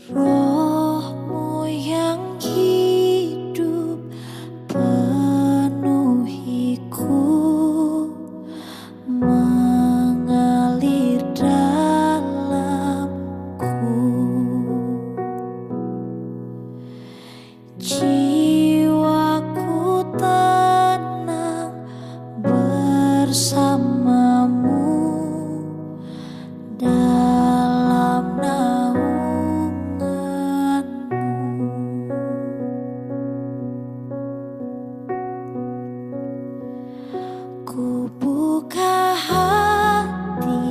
Rohmu yang hidup penuhiku, mengalir dalamku. Jiwaku tenang bersamamu dalam naunganmu. Ku buka hati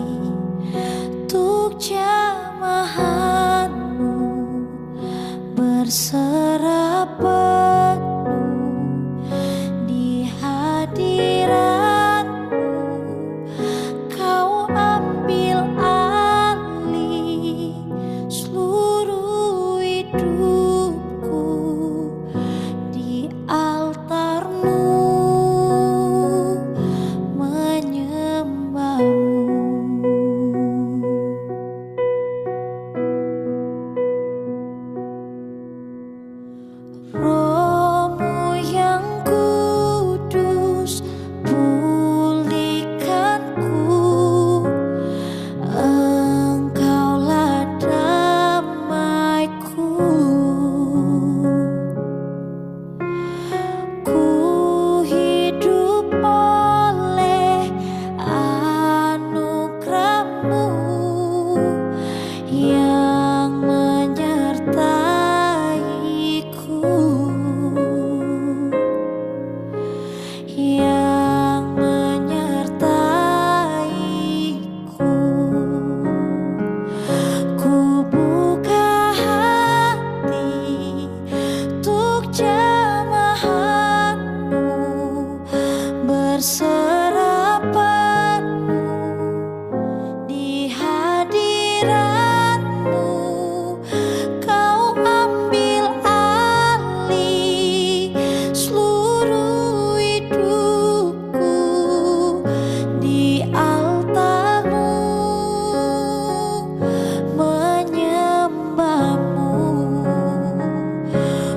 untuk jamahanmu, berserah penuh di hadiratmu. Kau ambil alih seluruh hidupku di altarmu, menyembahmu. Rohmu yang kudus pulihkanku, Engkaulah damaiku. Ku hidup oleh anugerah-Mu yang menyertaiku, yang menyertaiku. Ku buka hati untuk jamahanmu, berserah penuh di hadiratmu. Kau ambil alih seluruh hidupku di altarmu, menyembahmu.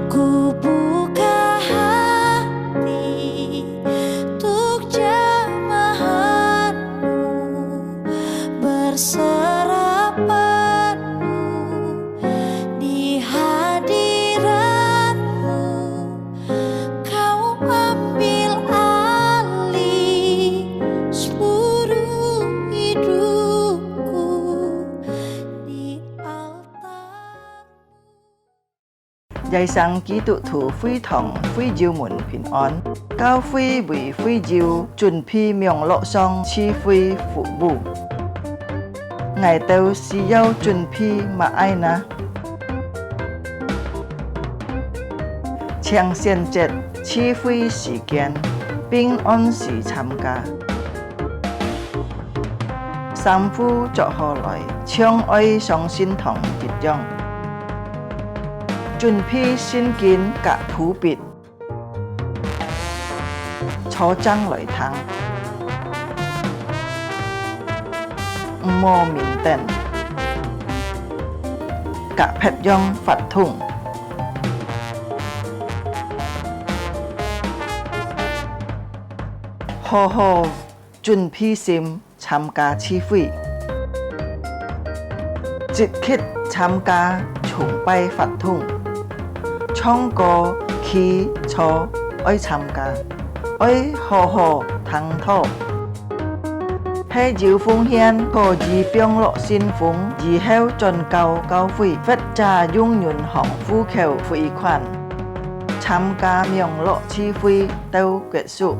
Ku buka hati untuk jamahanmu, berserah penuh di hadiratmu. Kau ambil alih seluruh hidupku di altar. 日生基督徒會堂會照門平安，教會為會照準備名錄上賜會服務。捱到是要準備乜愛呢？請選擇賜會時間並按時參加。三夫作何來，將愛上心堂結帳。準備聖經及譜別，初章來聽，唔好面燈，及撇樣發通，好好準備心參加聚會，即刻參加崇拜發通。唱歌、祈禱愛參加，愛好好聽討。喺照奉獻個以병樂先鋒，以後進教教會，佛家永遠行呼求匯款，參加名樂聚會到結束。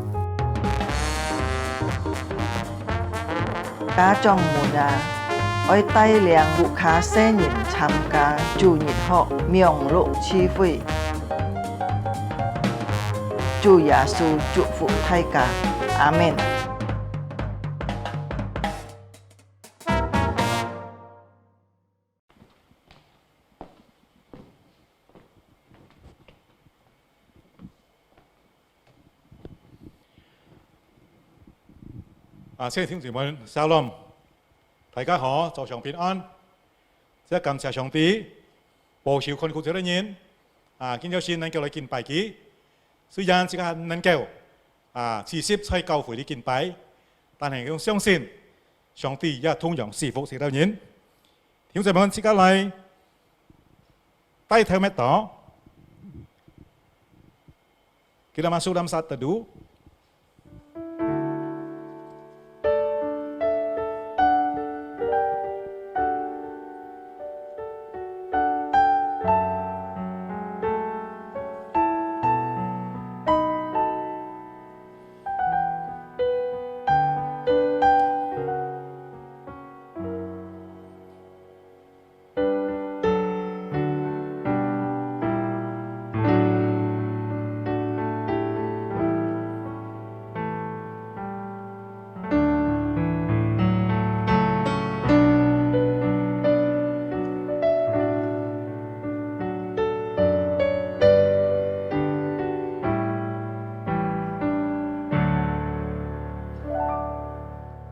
家長們啊，愛帶領顧客新人參加主日學名樂聚會。主耶穌祝福大家，阿們。親愛的弟兄姊妹，Shalom，大家好，早上平安。即係感謝上帝，報銷คน顧者的人見到先能夠來見拜佢，雖然只係能夠40歲教會嚟見拜，但係佢相信上帝也同樣賜福這啲人。弟兄姊妹，即刻嚟帶頭咩檔？Kita masuk dalam saat teduh.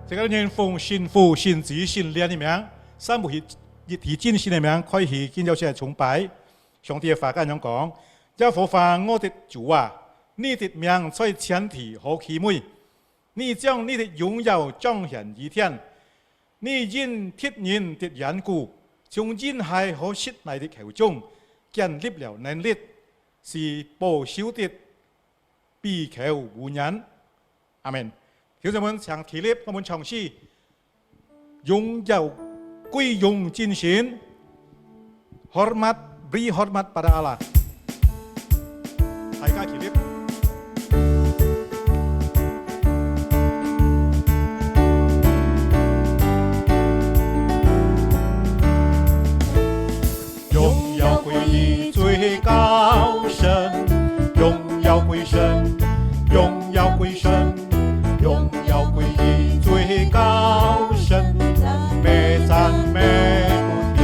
這個人奉信父、信子、信靈的名，三位一體真神的名，開始見到些崇拜。上帝嘅話咁樣講：耶和華我的主啊，你的名在天地何其美！你將你的榮耀彰顯於天，你因鐵人的緣故，從人海和舌內的口中建立了能力，是保守的，必求無人。阿門。弟兄們，唱起立，我們唱詩，榮耀歸榮真神 ，hormat beri hormat pada Allah。大家起立。榮耀歸於最高神，榮耀歸神，榮耀歸神。榮耀歸於最高神，讚美讚美不停，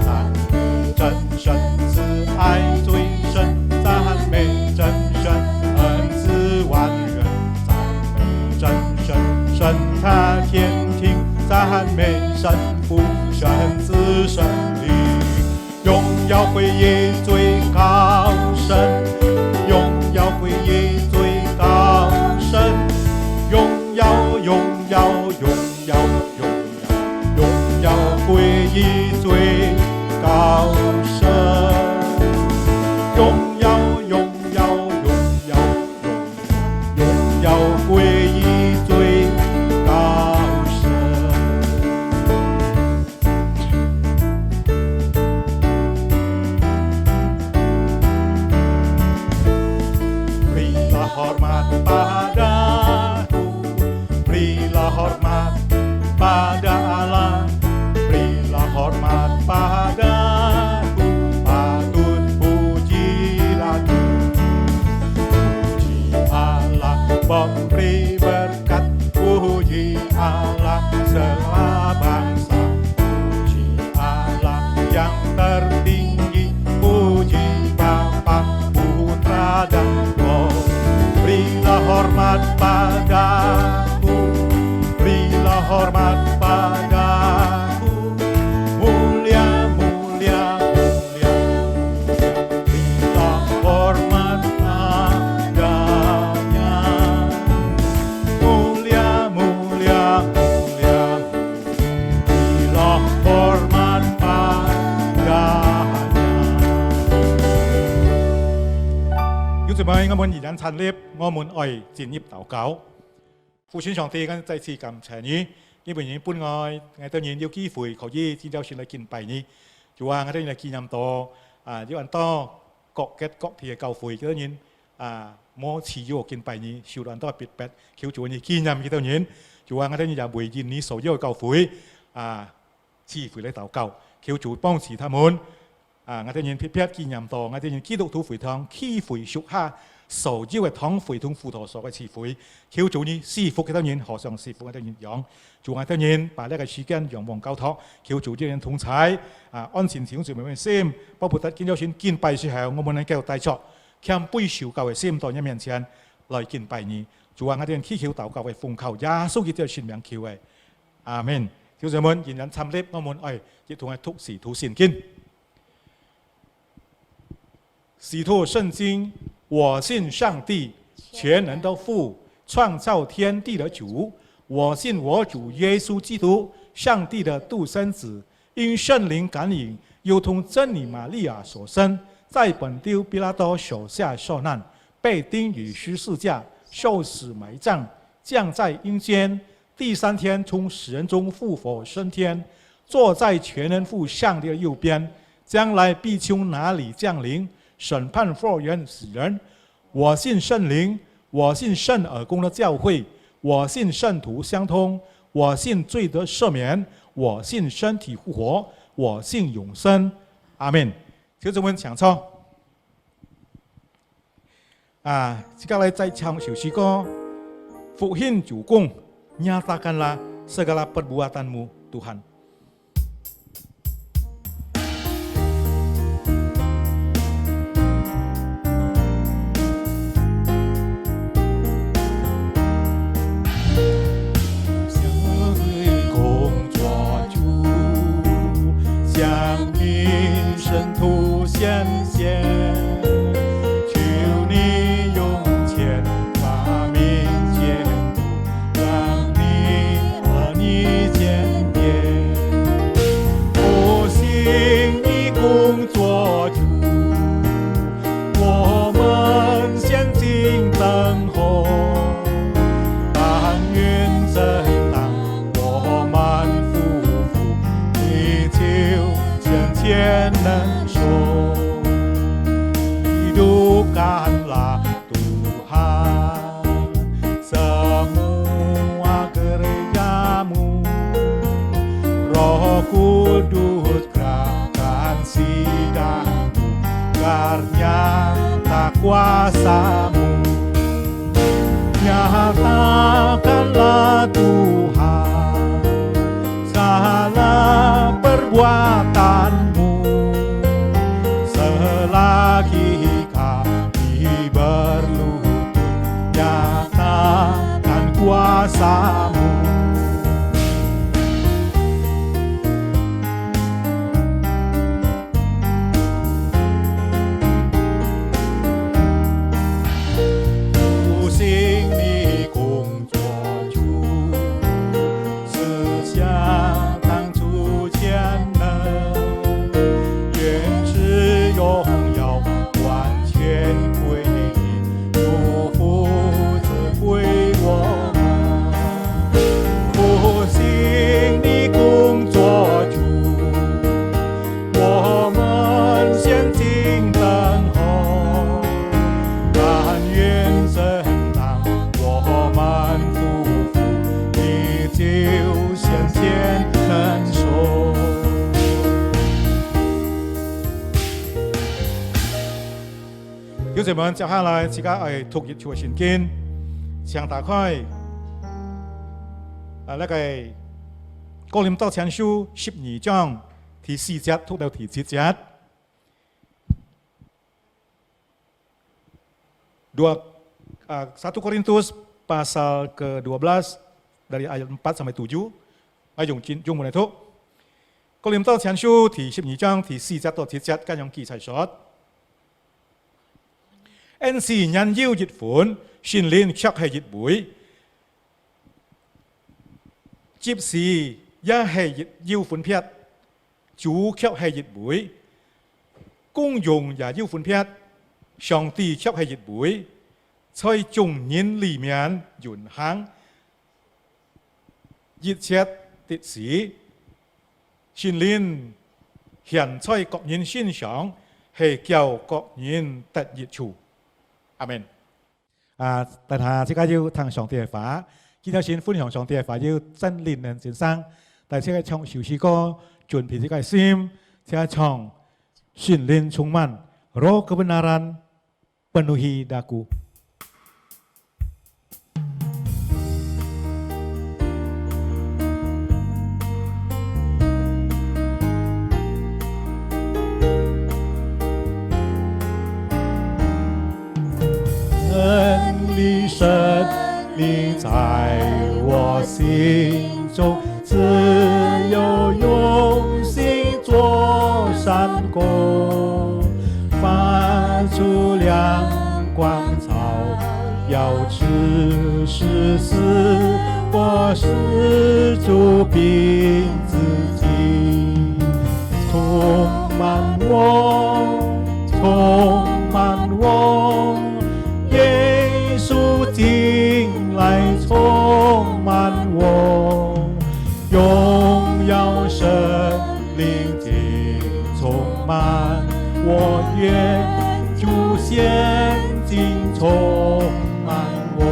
讚美真神慈愛最深，讚美真神恩賜萬人，讚美真神神他天庭，讚美神父神子神靈，榮耀歸於最高神，榮耀歸於最高神。榮耀榮耀榮耀榮耀榮耀歸於最高神，榮耀榮耀榮耀榮耀歸於最高神。Berilah hormat pada hormat pada Allah, berilah hormat padaku, patut puji lagu. Puji Allah memberi berkat, puji Allah segala bangsa, puji Allah yang tertinggi, puji Bapa, Putra dan Roh. Berilah hormat padaku, berilah hormat padaku, mulia, mulia, mulia, berilah hormat padanya, mulia, mulia, mulia, berilah hormat padanya. Yêu dấu mời ngôi môn nhị nhãn 찬 립, ngôi môn ỏi chín nhịp祷cáo. 父親上帝跟再次感謝你，因為你本愛，我當然有機會可以見到先來敬拜你。主啊，我當然嚟紀念到有很多各地嘅教會，當然冇持續敬拜你，受到很多逼迫，求主你紀念佢當然。主啊，我當然也回應你所有嘅教會賜福嚟禱告，求主幫持他們。我當然撇紀念到，我當然基督徒會堂機會屬下。所有嘅堂會同輔導所嘅慈會，求主你賜福嘅當然，何嘗賜福嘅當然樣。主啊，當然把呢個時間仰望交託，求主啲人同在安全條件嘅心，包括得見到先敬拜時候，我們能夠帶作謙卑受教嘅心到你面前來敬拜你。主啊，我哋祈求禱告嘅奉靠耶穌基督嘅聖名求嘅，阿門。弟兄們，仍然參立我們愛一同嘅ทุก時ทุก善見。洗脱圣经，我信上帝，全能的父，创造天地的主。我信我主耶稣基督，上帝的独生子，因圣灵感应，又同真理玛利亚所生，在本丢彼拉多手下受难，被钉于十字架，受死埋葬，降在阴间，第3天从死人中复活升天，坐在全能父上帝的右边，将来必从哪里降临，审判活人死人。我信圣灵，我信圣耳公的教会，我信圣徒相通，我信罪得赦免，我信身体复活，我信永生。阿門。小姊妹請坐。接下來再唱首詩歌，復興主公，nyatakanlah segala perbuatanmu Tuhan。Kuasamu, nyatakanlah Tuhan segala perbuatanmu, selagi kami berlutut nyatakan kuasamu.弟兄們，接下來自己係讀熱潮嘅聖經，請打開那個哥林多前書12章第4節讀到第7節。1 Korintus pasal ke-12 dari ayat 4 sampai 7. Ayo dùng một này thuốc. Cô Liêm Tô Chán Sư thì 12 章第4節到7節跟用記載述。恩是人要熱款，善練卻係熱會。接事一係要款撇，主卻係熱會。公用也要款撇，上帝卻係熱會。在眾人裡面緣行，熱切的事，善練現在各人欣賞，係叫各人得熱處。阿門。大家即刻要聽上帝嘅話，今天先分享上帝嘅話，要真練人先生。但係即刻唱小詩歌，準備即刻心，即刻唱訓練充滿roh kebenaran penuhi daku。神灵在我心中，自有用心做善工，发出是死，我是主凭自己，充满我，充满我，耶稣进来充满我，荣耀神灵进充满我，愿主现今充满我。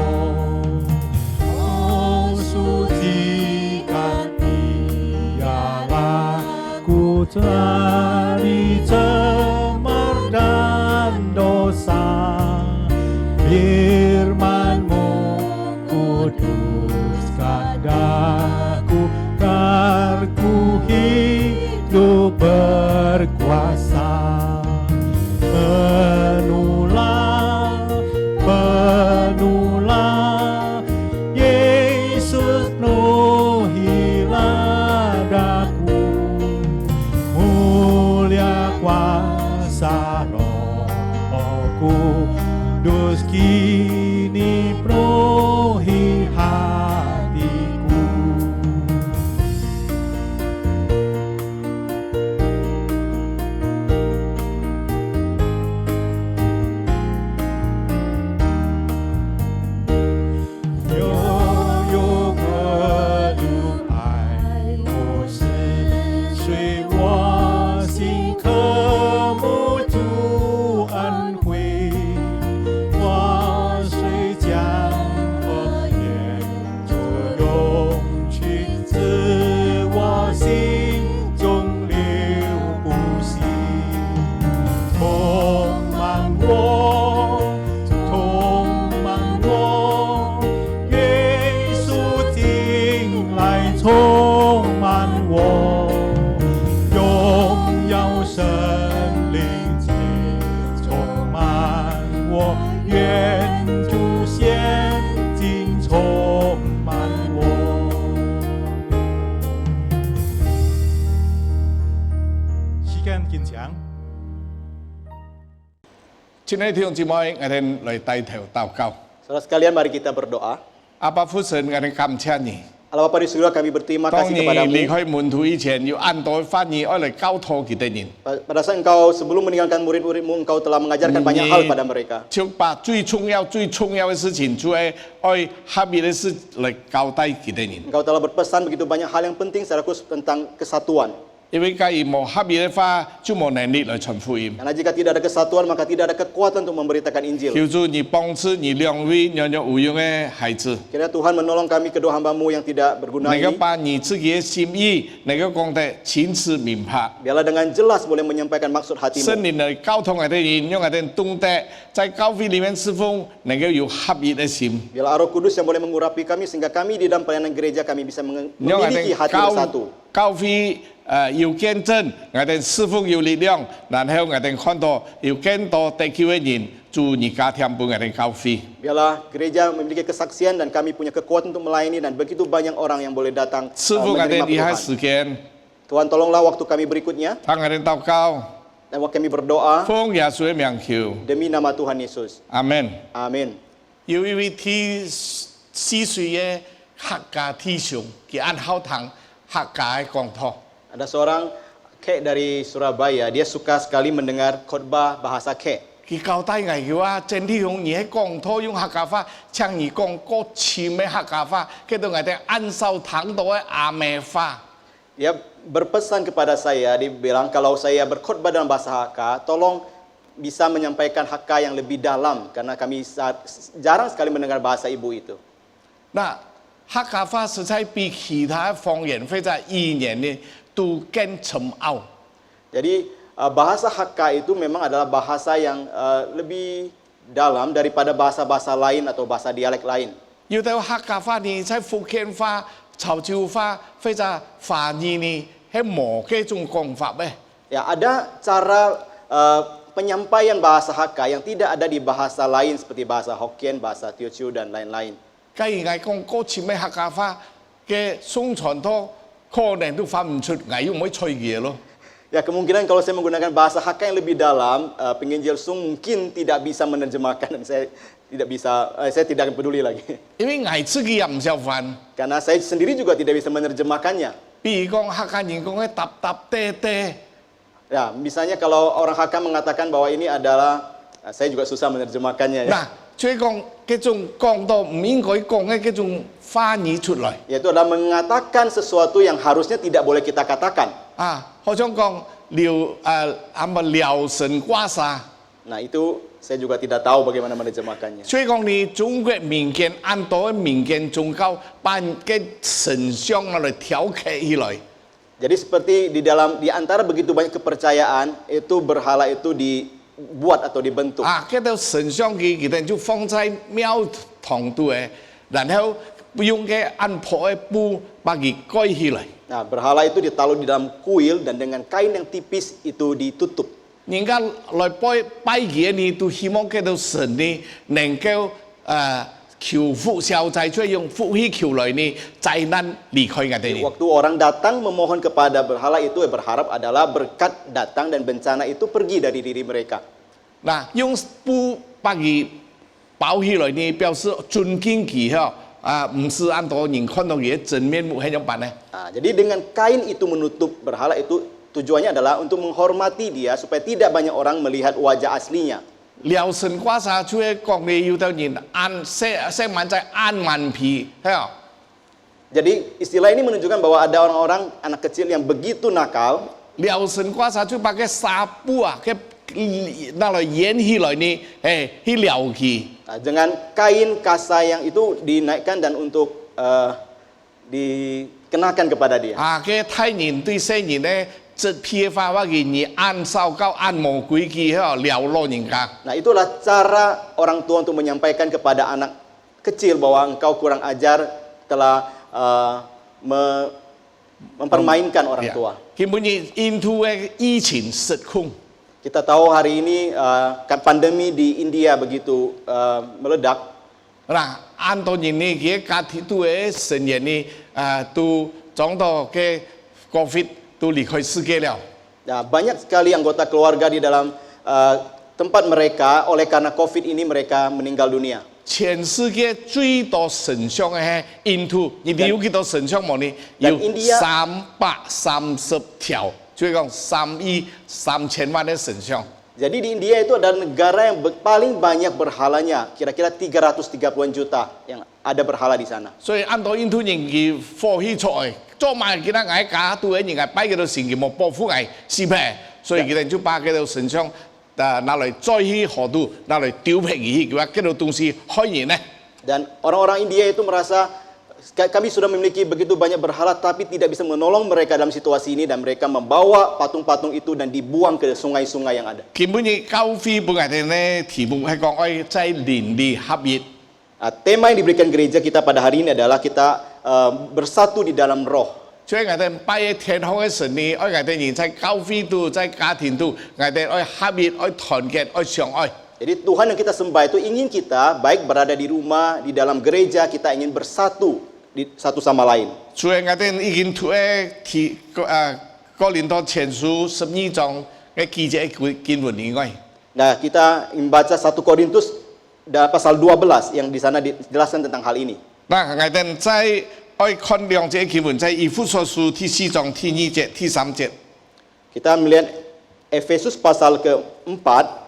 Dari cemar dan dosa, firman-Mu kuduskan daku, karku hidup berkuasa. Penuhlah, penuhlah, Yesus penuhilah daku, mulia kuasa Roh Kudus kini penuhi hatiku.亲爱的弟兄姊妹，我哋来带头祷告。 Saudara sekalian, mari kita berdoa. 阿爸父神，我哋感谢你。 Allah Bapa di surga, kami berterima 當 kasih 你 kepadamu. 離開門徒以前，要按道翻譯愛嚟交託佢哋人， Pada saat engkau sebelum meninggalkan murid-muridmu, engkau telah mengajarkan banyak hal pada mereka. 就把最重要嘅事情，就係愛合意嘅事嚟交代佢哋人。 Engkau telah berpesan begitu banyak hal yang penting secara khusus tentang kesatuan. 因為假如冇合意嘅話，就冇能力嚟傳福音。 Karena jika tidak ada kesatuan, maka tidak ada kekuatan untuk memberitakan Injil. 求主你幫助你兩位nhỏ nhỏ無用嘅孩子， Kiranya Tuhan menolong kami kedua hambamu yang tidak berguna 能夠 ini. 把你自己嘅心意能夠講得清楚明白。 Biarlah dengan jelas boleh menyampaikan maksud 聖 hatimu. 靈嚟交通我哋人，讓我哋懂得在教會裡面侍奉，能夠有合一嘅心。 Biarlah Roh Kudus yang boleh mengurapi kami sehingga kami di dalam pelayanan gereja kami bisa 讓我 memiliki 哋 hati bersatu. 教會要見證，我哋侍奉有力量，然後我哋看到有更多得救嘅人，祝你加添俾我哋教會。 Biarlah gereja memiliki kesaksian dan kami punya kekuatan untuk melayani dan begitu banyak orang yang boleh datang 師傅，我哋 menerima 以下 Tuhan. 時間， Tuhan tolonglah waktu kami berikutnya 聽我哋禱告， dan waktu kami berdoa 奉耶穌嘅名求， demi nama Tuhan Yesus. 阿門。 Amin. 有一位40歲嘅客家弟兄，佢按好堂客家嘅講堂。 Ada seorang Kek dari Surabaya, dia suka sekali mendengar khotbah bahasa Kek. 佢交代我嘅話，整體用嘢講堂用客家話，像你講國前嘅客家話，叫到我哋按手堂到嘅阿美話。 Dia berpesan kepada saya, dia bilang kalau saya berkhotbah dalam bahasa Hakka, tolong bisa menyampaikan Hakka yang lebih dalam karena kami jarang sekali mendengar bahasa ibu itu. 那客家話實在比其他方言或者語言呢都更深奧。 Jadi bahasa Hakka itu memang adalah bahasa yang lebih dalam daripada bahasa-bahasa lain atau bahasa dialek lain. 有啲客家話呢，在福建話、潮州話或者華語呢，係冇嗰種講法咩？ Ya, ada cara penyampaian bahasa Hakka yang tidak ada di bahasa lain seperti bahasa Hokkien, bahasa Teochew dan lain-lain. 假如我講國前嘅客家話嘅送傳到，可能都發唔出，我要唔可以吹嘢咯。 Ya, kemungkinan kalau saya menggunakan bahasa Hakka yang lebih dalam, penginjil Sung mungkin tidak bisa menerjemahkan dan saya tidak bisa, saya tidak peduli lagi. 因為捱自己也唔曉翻。 Karena saya sendiri juga tidak bisa menerjemahkannya. 比如講客家人講嘅揼揼爹爹， Ya, misalnya kalau orang Hakka mengatakan bahwa ini adalah, saya juga susah menerjemahkannya ya. 嗱，所以講嗰種講到唔應該講嘅嗰種翻譯出來。 Yaitu adalah mengatakan sesuatu yang harusnya tidak boleh kita katakan. 啊，好像講聊神掛沙， Nah itu saya juga tidak tahu bagaimana menerjemahkannya. 所以講你中國民間按多嘅民間宗教把嘅神像攞嚟挑起起來。 Jadi seperti di antara begitu banyak kepercayaan, itu berhala itu dibuat atau dibentuk. 啊，嗰條神像佢哋就放在廟堂度嘅，然後用嘅按破嘅布把佢蓋起來。 Nah, berhala itu ditaruh di dalam kuil dan dengan kain yang tipis itu ditutup. 人家來拜嘢呢，都希望嗰條神呢能夠求福消災，所以用福氣求來呢災難離開我哋呢。 Waktu orang datang memohon kepada berhala itu berharap adalah berkat datang dan bencana itu pergi dari diri mereka. 嗱，用布把佢包起來呢，表示尊敬佢嗬。唔是按照人看到佢真面目係點辦呢？ Nah, jadi dengan kain itu menutup berhala itu tujuannya adalah untuk menghormati dia supaya tidak banyak orang melihat wajah aslinya. 聊神掛沙出去講你要到人按識萬仔按萬皮，係啊。 Jadi istilah ini menunjukkan bahwa ada orang-orang anak kecil yang begitu nakal. 聊神掛沙就把個紗布啊，佢拿來演起來呢，去撩佢。 Nah, dengan kain kasa yang itu dinaikkan dan untuk dikenakan kepada dia. 啊，嘅太人對細人咧，即批發話佢你按掃高按魔鬼佢，嗬，撩老人家。 Nah, itulah cara orang tua untuk menyampaikan kepada anak kecil bahwa engkau kurang ajar telah mempermainkan orang tua. 根本你印度嘅疫情失控。 Kita tahu hari ini pandemi di India begitu meledak. Nah, Anton ini dia kati tu senjata ni tu contoh ke COVID tu 離開世界了。 Nah, banyak sekali anggota keluarga di dalam tempat mereka oleh karena COVID ini mereka meninggal dunia. 全世界最多神像嘅係印度，你哋有幾多神像冇呢？有330條。 所以講3億3千萬的神像。 Jadi di India itu adalah negara yang paling banyak berhalanya, kira-kira 330-an juta yang ada berhala di sana. 所以按照印度人嘅科學出來，做埋其他嗌假對人嗌擺嗰度神嘅冇保護嗌是咩？所以佢哋就把嗰度神像拿來再去河度，拿來丟平去，嘅話嗰度東西可以呢？ Dan orang-orang India itu merasa kami sudah memiliki begitu banyak berhala tapi tidak bisa menolong mereka dalam situasi ini dan mereka membawa patung-patung itu dan dibuang ke sungai-sungai yang ada. 基本嘅教會本來咧題目係講愛在鄰里合一。 Tema yang diberikan gereja kita pada hari ini adalah kita bersatu di dalam roh. 所以我哋拜天空嘅神呢，愛我哋人在教會度、在家庭度，我哋愛合一、愛團結、愛相愛。 Jadi Tuhan yang kita sembah itu ingin kita baik berada di rumah, di dalam gereja, kita ingin bersatu di satu sama lain. 所以我哋已經讀哥林多前書12章嘅記者經文以外。 Nah, kita membaca 1 Korintus pasal 12 yang di sana dijelaskan tentang hal ini. 嗱，我哋在愛看兩節經文，在以弗所書第4章第2節、第3節。 Kita melihat Efesus pasal ke-4.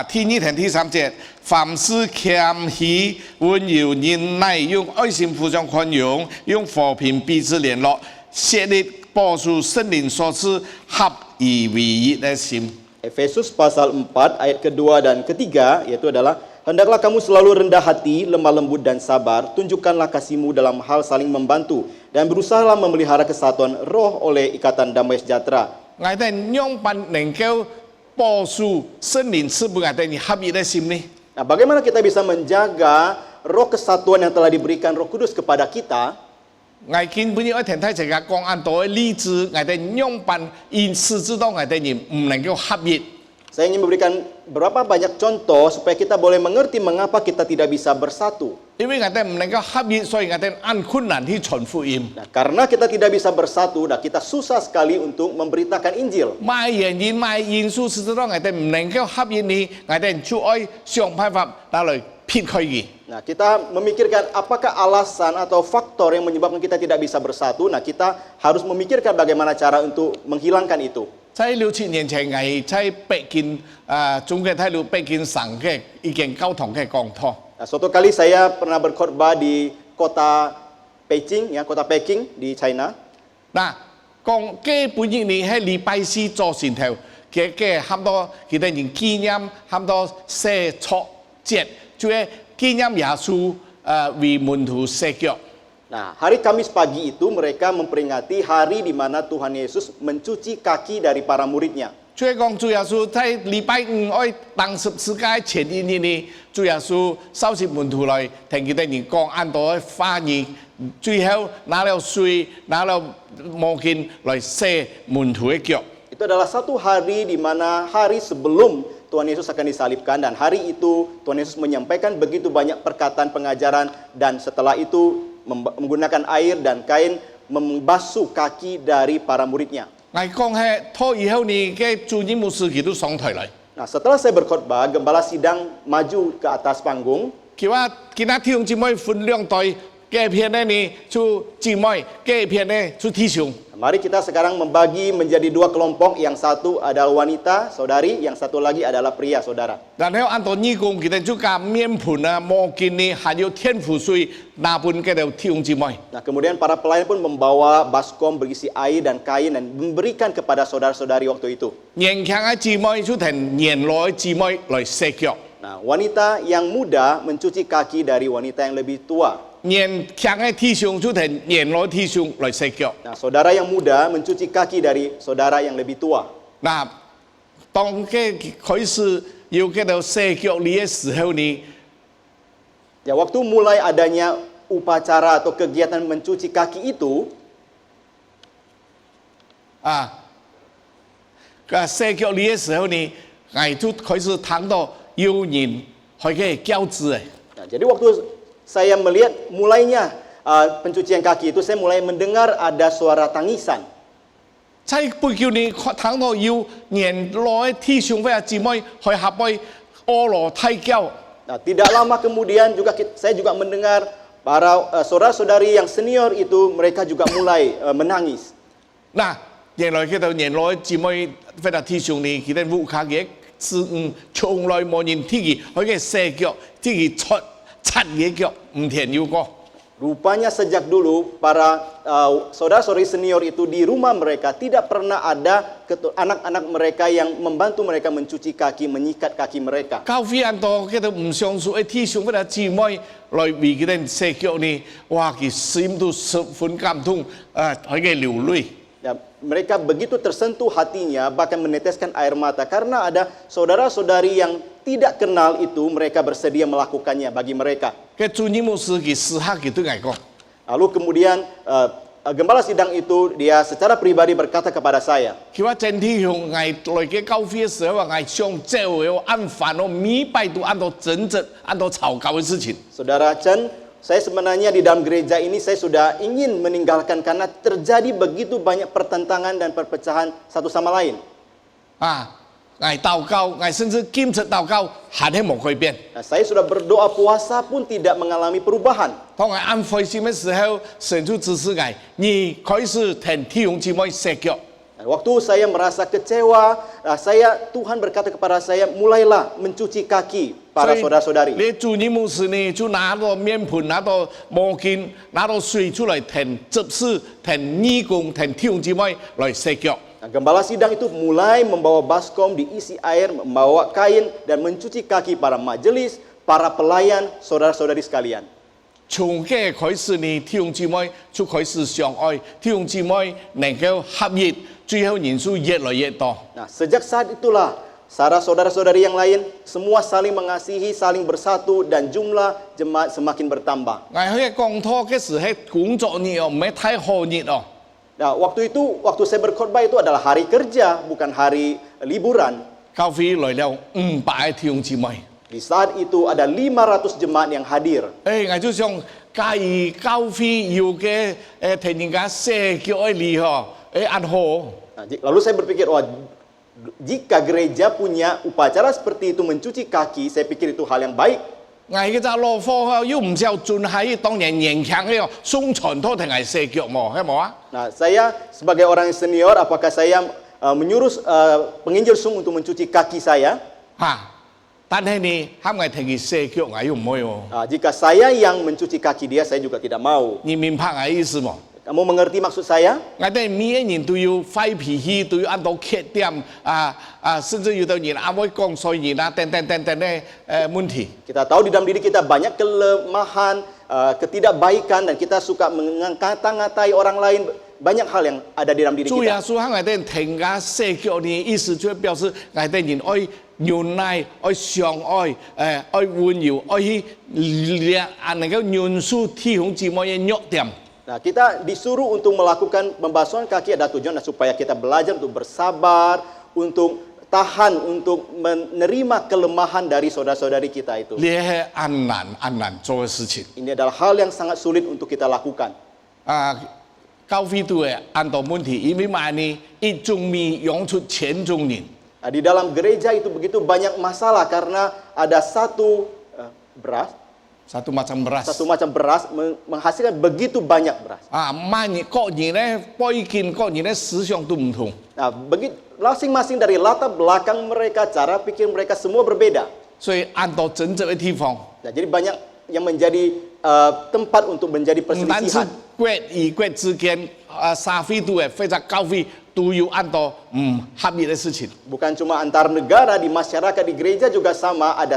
第2同第3節，凡事謙虛、溫柔、忍耐，用愛心互相寬容，用和平彼此聯絡，竭力保守聖靈所賜合而為一的心。 Efesus pasal 4 ayat kedua dan ketiga yaitu adalah hendaklah kamu selalu rendah hati, lemah lembut dan sabar, tunjukkanlah kasihmu dalam hal saling membantu dan berusahalah memelihara kesatuan roh oleh ikatan damai sejahtera. 我哋用辦能夠保守聖靈賜俾我哋合一的心呢？ Nah, bagaimana kita bisa menjaga roh kesatuan yang telah diberikan Roh Kudus kepada kita? 我根本要聽睇一個講按多嘅例子，我哋用辦因此知道我哋人唔能夠合一。 Saya ingin memberikan beberapa banyak contoh supaya kita boleh mengerti mengapa kita tidak bisa bersatu. 因為我哋唔能夠合一，所以我哋按困難去傳福音。 Nah, karena kita tidak bisa bersatu, nah kita susah sekali untuk memberitakan Injil. 買原因買因素是知道我哋唔能夠合一呢，我哋就愛想辦法拿來撇開佢。 Nah, kita memikirkan apakah alasan atau faktor yang menyebabkan kita tidak bisa bersatu. Nah, kita harus memikirkan bagaimana cara untuk menghilangkan itu. 在6、7年前，我在北京中國大陸北京省嘅一間教堂嘅講堂。 Nah, suatu kali saya pernah berkhotbah di kota Peking, ya, kota Peking di China. 嗱，講基本上呢喺禮拜四做前頭，嘅差唔多佢哋人紀念差唔多寫錯節，就係紀念耶穌為門徒洗腳。 Nah, hari Kamis pagi itu mereka memperingati hari di mana Tuhan Yesus mencuci kaki dari para muridnya. 就係講主耶穌喺禮拜五愛當十字架前一年呢，主耶穌收拾門徒來，聽佢哋人講按到翻譯，最後拿了水，拿了毛巾來洗門徒嘅腳。 Itu adalah satu hari di mana hari sebelum Tuhan Yesus akan disalibkan, dan hari itu Tuhan Yesus menyampaikan begitu banyak perkataan pengajaran, dan setelah itu menggunakan air dan kain membasuh kaki dari para muridnya. 我講係拖以後呢嘅主任牧師佢都上台嚟， Nah, setelah saya berkhotbah, gembala sidang maju ke atas panggung. 佢話其他弟兄姊妹分兩隊，嘅片呢就姊妹，嘅片呢就弟兄。 Mari kita sekarang membagi menjadi dua kelompok. Yang satu adalah wanita, saudari. Yang satu lagi adalah pria, saudara. 然後按照義工佢哋就加面盤啊、毛巾呢，還有天賦水拿本嘅條弟兄姊妹。 Nah, kemudian para pelayan pun membawa baskom berisi air dan kain dan memberikan kepada saudara-saudari waktu itu. 年輕嘅姊妹就同年老嘅姊妹來洗腳， Nah, wanita yang muda mencuci kaki dari wanita yang lebih tua. 年輕嘅弟兄就同年老嘅弟兄來洗腳。 Nah, saudara yang muda mencuci kaki dari saudara yang lebih tua. 嗱，當嘅開始要叫做洗腳禮嘅時候呢， Ya, waktu mulai adanya upacara atau kegiatan mencuci kaki itu, 洗腳禮嘅時候呢，我就開始聽到有人開嘅叫字嘅。 nah, jadi waktu saya melihat mulainya pencucian kaki itu, saya mulai mendengar ada suara tangisan. 在背叫你聽到有年老嘅弟兄或者姊妹去下背阿羅梯教。 Nah, tidak lama kemudian juga saya juga mendengar para saudara-saudari yang senior itu mereka juga mulai menangis. 嗱，原來叫做年老嘅姊妹或者弟兄呢，佢哋烏卡嘅從來冇人踢佢，佢嘅洗腳，踢佢擦嘅腳唔甜要過。 Rupanya sejak dulu para saudara-saudari senior itu di rumah mereka tidak pernah ada anak-anak mereka yang membantu mereka mencuci kaki, menyikat kaki mereka. 教會人多叫做唔相熟嘅弟兄或者姊妹來為佢哋洗腳呢，哇！佢心都十分感動，佢嘅流淚。 Ya, mereka begitu tersentuh hatinya bahkan meneteskan air mata karena ada saudara-saudari yang tidak kenal itu mereka bersedia melakukannya bagi mereka. 嘅主任牧師佢私下佢對我講。 Lalu kemudian gembala sidang itu dia secara pribadi berkata kepada saya, 佢話整體向我來嘅教會嘅時候，我想做嘅按飯咯，每拜都按到整整按到吵交嘅事情。 Saudara Chen, saya sebenarnya di dalam gereja ini saya sudah ingin meninggalkan karena terjadi begitu banyak pertentangan dan perpecahan satu sama lain. 我禱告，我甚至堅持禱告，還係冇改變。 Nah, saya sudah berdoa puasa pun tidak mengalami perubahan. 當我按灰心嘅時候，神就指示我，你開始同弟兄姊妹洗腳。 Nah, waktu saya merasa kecewa, Tuhan berkata kepada saya, mulailah mencuci kaki para saudara-saudari. 你主任牧師呢，就拿到面盆，拿到毛巾，拿到水出來，同執事、同義工、同弟兄姊妹來洗腳。 Nah, gembala sidang itu mulai membawa baskom diisi air, membawa kain dan mencuci kaki para majelis, para pelayan, saudara-saudari sekalian. 從嘅開始呢，弟兄姊妹就開始相愛，弟兄姊妹能夠合一，最後人數越來越多。 Nah, sejak saat itulah saudara-saudari yang lain semua saling mengasihi, saling bersatu dan jumlah jemaat semakin bertambah. 我喺講堂嘅時候，工作日哦，唔係太好日哦。 Nah, waktu saya berkhotbah itu adalah hari kerja, bukan hari liburan. 教會來了500弟兄姊妹， Di saat itu ada 500 jemaat yang hadir. 我就想介意教會要嘅提人家社叫愛嚟嗬，安好。 Nah, lalu saya berpikir, wah, jika gereja punya upacara seperti itu mencuci kaki, saya pikir itu hal yang baik. 我嘅就落課要唔少盡喺當年年強嘅送傳都定係社腳冇，係冇啊？ Nah, saya sebagai orang yang senior, apakah saya menyuruh penginjil sung untuk mencuci kaki saya? 嚇！但係呢，係咪提佢社腳我又唔會喎？ Jika saya yang mencuci kaki dia, saya juga tidak mau. 你明白我意思冇？ Kamu mengerti maksud saya? 我哋每一年都要發脾氣，都要按到缺點甚至有啲人會講衰人等嘅問題。 Kita tahu di dalam diri kita banyak kelemahan, ketidakbaikan, dan kita suka mengata-ngatai orang lain. Banyak hal yang ada di dalam diri 主耶 kita. 穌喺我哋停下社腳呢，意思就係表示我哋人愛忍耐、愛相愛、愛溫柔、愛去能夠認識弟兄姊妹嘅弱點。 Nah, kita disuruh untuk melakukan pembasuhan kaki ada tujuan supaya kita belajar untuk bersabar, untuk tahan, untuk menerima kelemahan dari saudara-saudari kita itu. 呢係很難做嘅事情。 Ini adalah hal yang sangat sulit untuk kita lakukan. 教會都係按到問題，因為乜呢？一種米養出千種人。 Nah, di dalam gereja itu begitu banyak masalah karena ada satu beras, satu macam beras menghasilkan begitu banyak beras. 各人咧背景、各人咧思想都唔同。 Nah, masing-masing dari latar belakang mereka, cara pikir mereka semua berbeda. 所以按到真正嘅地方， Nah, jadi banyak yang menjadi tempat untuk menjadi 唔單止 perselisihan. 國與國之間社會都係非常教會都要按到唔合理嘅事情。 Bukan cuma antar negara, di masyarakat, di gereja juga sama. Ada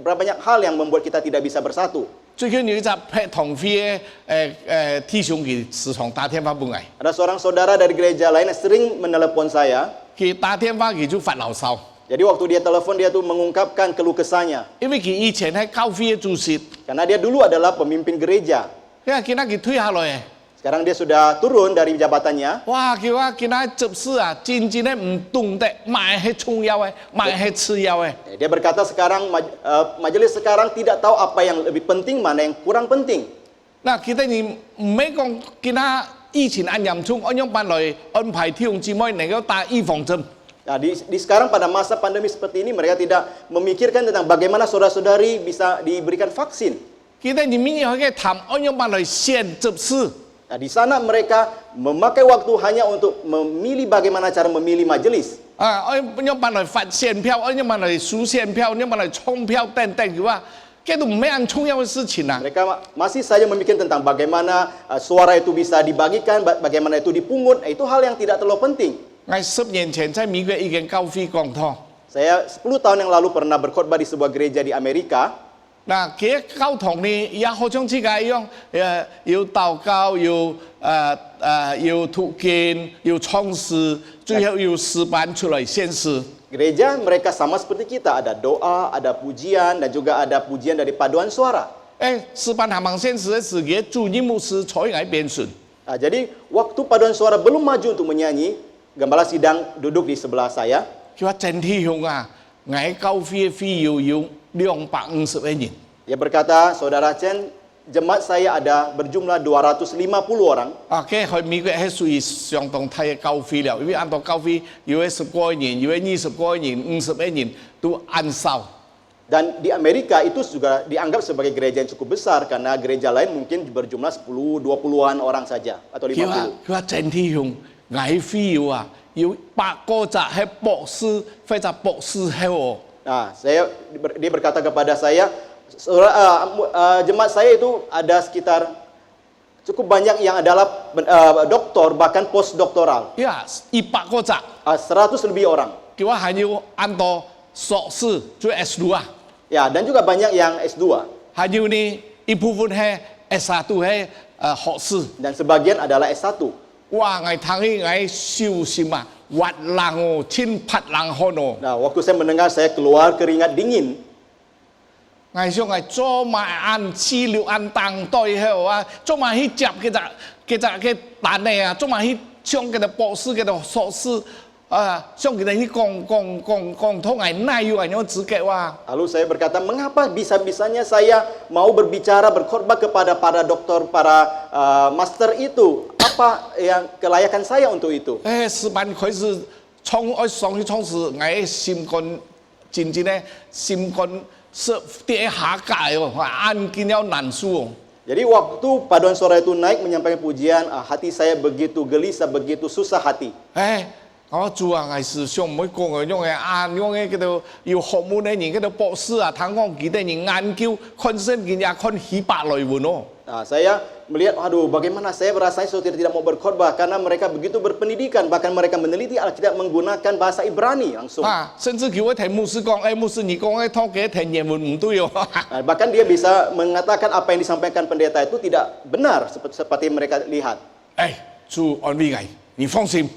banyak hal yang membuat kita tidak bisa bersatu. 最近有一隻拍堂會嘅弟兄佢時常打電話俾我， Ada seorang saudara dari gereja lain yang sering menelepon saya. 佢打電話佢就發牢騷， Jadi waktu dia telepon, dia tuh mengungkapkan keluh kesahnya. 因為佢以前喺教會嘅主席， Karena dia dulu adalah pemimpin gereja. 因為見到佢退下來， Sekarang dia sudah turun dari jabatannya. 哇！叫我見到執事啊，真正咧唔懂得買係重要嘅，買係次要嘅。 Dia berkata sekarang majelis sekarang tidak tahu apa yang lebih penting, mana yang kurang penting. 嗱，其實你唔係講見他以前按嚴重，按樣辦來安排弟兄姊妹能夠打預防針。 Nah, di sekarang pada masa pandemi seperti ini mereka tidak memikirkan tentang bagaimana saudara-saudari bisa diberikan vaksin. 記得你明年可以談按樣辦來選執事， Nah, di sana mereka memakai waktu hanya untuk memilih bagaimana cara memilih majelis. 按樣辦來發選票，按樣辦來數選票，按樣辦來衝票等等嘅話，這都唔係很重要嘅事情啊。 Mereka masih saja memikirkan tentang bagaimana suara itu bisa dibagikan, bagaimana itu dipungut. Itu hal yang tidak terlalu penting. 我10年前在美國已經教會講堂， Saya 10 tahun yang lalu pernah berkhotbah di sebuah gereja di Amerika. 嗱，佢教堂呢也好像自己一樣，要禱告，要讀經，要唱詩，最後要詩班出來獻詩。 Gereja mereka sama seperti kita, ada doa, ada pujian, dan juga ada pujian dari paduan suara. 詩班行行獻詩嘅時嘅主任牧師坐喺邊順， Nah, jadi waktu paduan suara belum maju untuk menyanyi, gembala sidang duduk di sebelah saya. 佢話整體上啊，我教會嘅會要250個人。 Dia berkata, Saudara Chen, jemaat saya ada berjumlah 250 orang. 佢喺美國係屬於相當大嘅教會了，因為按照教會有10個人，有20個人、50個人都按少。 Dan di Amerika itu juga dianggap sebagai gereja yang cukup besar karena gereja lain mungkin berjumlah 10-20an orang saja atau 50. 佢話整體上我會要8個就係博士，或者博士後。 Nah, dia berkata kepada saya, jemaat saya itu ada sekitar cukup banyak yang adalah doktor bahkan postdoktoral. 100個就， 100 lebih orang. 佢話係要按到碩士，即係 S2 啊。 Ya, dan juga banyak yang S2. 係要呢一部分係 S1 係學士。 Dan sebagian adalah S1. 哇！我睇起我笑心啊，滑冷哦，千拍冷汗哦。 Nah, waktu saya mendengar saya keluar keringat dingin. 我想我做埋按資料按當對後啊，做埋去接嘅單嘅啊，做埋去上嘅博士嘅碩士想佢哋去講通係內容係樣資格哇。 Lalu saya berkata, mengapa bisa-bisanya saya mau berbicara, berkhotbah kepada para dokter, para master itu? Apa yang kelayakan saya untuk itu? 試辦開始上去創始，我心肝真正咧心肝是跌下界哦，按見了難處哦。 Jadi waktu paduan suara itu naik menyampaikan pujian, hati saya begitu gelisah, begitu susah hati. 我主啊，我是想唔好講嘅，用嘅按用嘅嗰度要學問嘅人，嗰度博士啊，聽講佢哋人研究看聖經也看希伯來文哦。 Saya melihat, aduh bagaimana saya merasa saya tidak mau berkhotbah karena mereka begitu berpendidikan, bahkan mereka meneliti Alkitab menggunakan bahasa Ibrani langsung. 甚至叫我聽牧師講，牧師你講嘅湯嘅聽原文唔對哦。 Bahkan dia bisa mengatakan apa yang disampaikan pendeta itu tidak benar seperti mereka lihat. 主安慰我，你放心。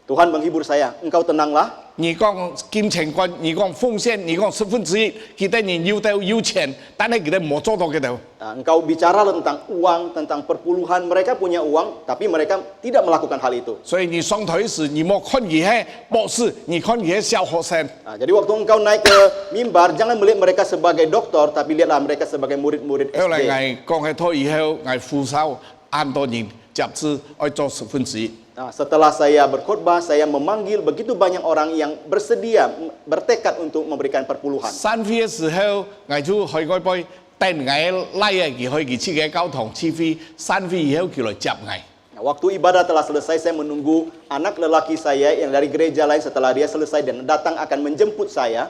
Tuhan menghibur saya, engkau tenanglah. 你講金錢觀，你講奉獻，你講1/10，佢哋人要到要錢，但係佢哋冇做到嘅度。 Engkau bicara tentang uang, tentang perpuluhan, mereka punya uang, tapi mereka tidak melakukan hal itu. 所以你上台時，你冇看佢係博士，你看佢係小學生。 Jadi waktu engkau naik ke mimbar, jangan melihat mereka sebagai doktor, tapi lihatlah mereka sebagai murid-murid 後來 SD. 我講起拖以後，我扶手按多人集資愛做1/10。 Setelah saya berkhotbah, saya memanggil begitu banyak orang yang bersedia, bertekad untuk memberikan perpuluhan. 3月嘅時候，我就去嗰杯等我拉啊，佢去去嘅教堂賜飛，3月以後佢來接我。 Waktu ibadah telah selesai, saya menunggu anak lelaki saya yang dari gereja lain setelah dia selesai dan datang akan menjemput saya.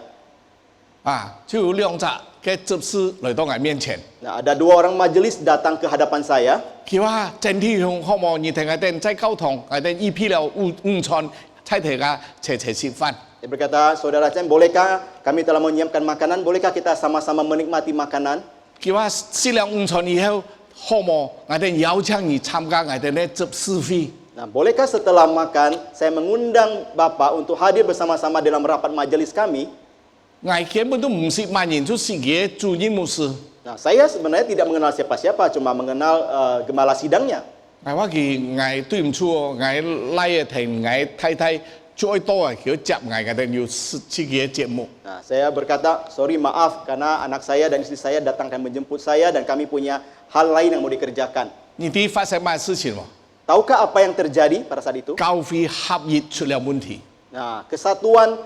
就有2隻嘅執事來到我面前。 Ada 2 orang majelis datang ke hadapan saya. 佢話：整體向可望你聽我哋在教堂，我哋預備了午餐，猜睇下齊食飯。 Dia berkata, saudara Chen, bolehkah kami telah menyiapkan makanan? Bolehkah kita sama-sama menikmati makanan? 佢話食了午餐以後，可望我哋邀請你參加我哋嘅執事會。 Bolehkah setelah makan saya mengundang Bapak untuk hadir bersama-sama dalam rapat majelis kami? 我根本都唔識萬人，就是嘅主任牧師。 Saya sebenarnya tidak mengenal siapa-siapa, cuma mengenal gembala sidangnya. 我話佢我對唔住哦，我拉嘅停，我太太最多啊，佢接我哋要試嘅節目。 Saya berkata, sorry maaf karena anak saya dan istri saya datang dan menjemput saya dan kami punya hal lain yang mau dikerjakan. 你哋發生咩事情喎？ Tahukah apa yang terjadi pada saat itu? 教會合一出了問題。 Kesatuan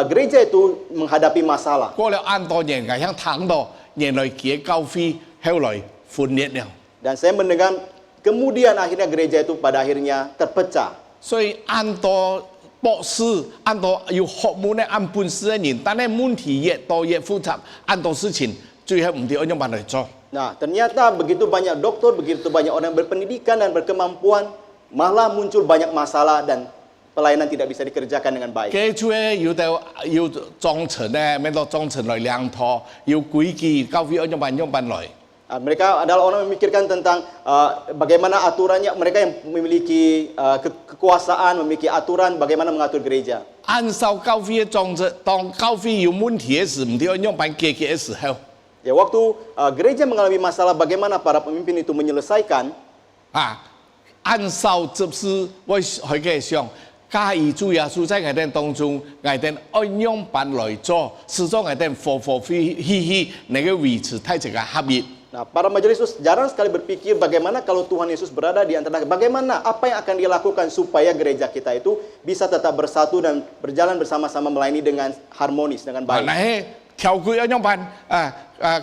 gereja itu menghadapi masalah. 過了按多年，我想睇到原來佢教會後來分裂了。 Dan saya mendengar kemudian akhirnya gereja itu pada akhirnya terpecah. 所以按多博士，按多有學問嘅按本事嘅人，但係問題越多越複雜，按多事情最後唔知點樣辦嚟做。 Ternyata begitu banyak dokter, begitu banyak orang berpendidikan dan berkemampuan, malah muncul banyak masalah dan pelayanan tidak bisa dikerjakan dengan baik. 嘅主要要章程咧，咩到章程來量度，要規矩，教會點樣辦來。 Mereka adalah orang memikirkan tentang bagaimana aturannya, mereka yang memiliki kekuasaan, memiliki aturan bagaimana mengatur gereja. 按照教會嘅章程，當教會有問題嘅時，唔知點樣辦解決嘅時候， Ya, waktu gereja mengalami masalah, bagaimana para pemimpin itu menyelesaikan? 按照執事我去嘅想，加以主耶穌在我哋當中，我哋按樣辦來做，始終我哋和氣能夠維持太這個合一。 Para majelis itu jarang sekali berpikir bagaimana kalau Tuhan Yesus berada di antara, bagaimana apa yang akan dilakukan supaya gereja kita itu bisa tetap bersatu dan berjalan bersama-sama melayani dengan harmonis, dengan baik. 條規點樣辦？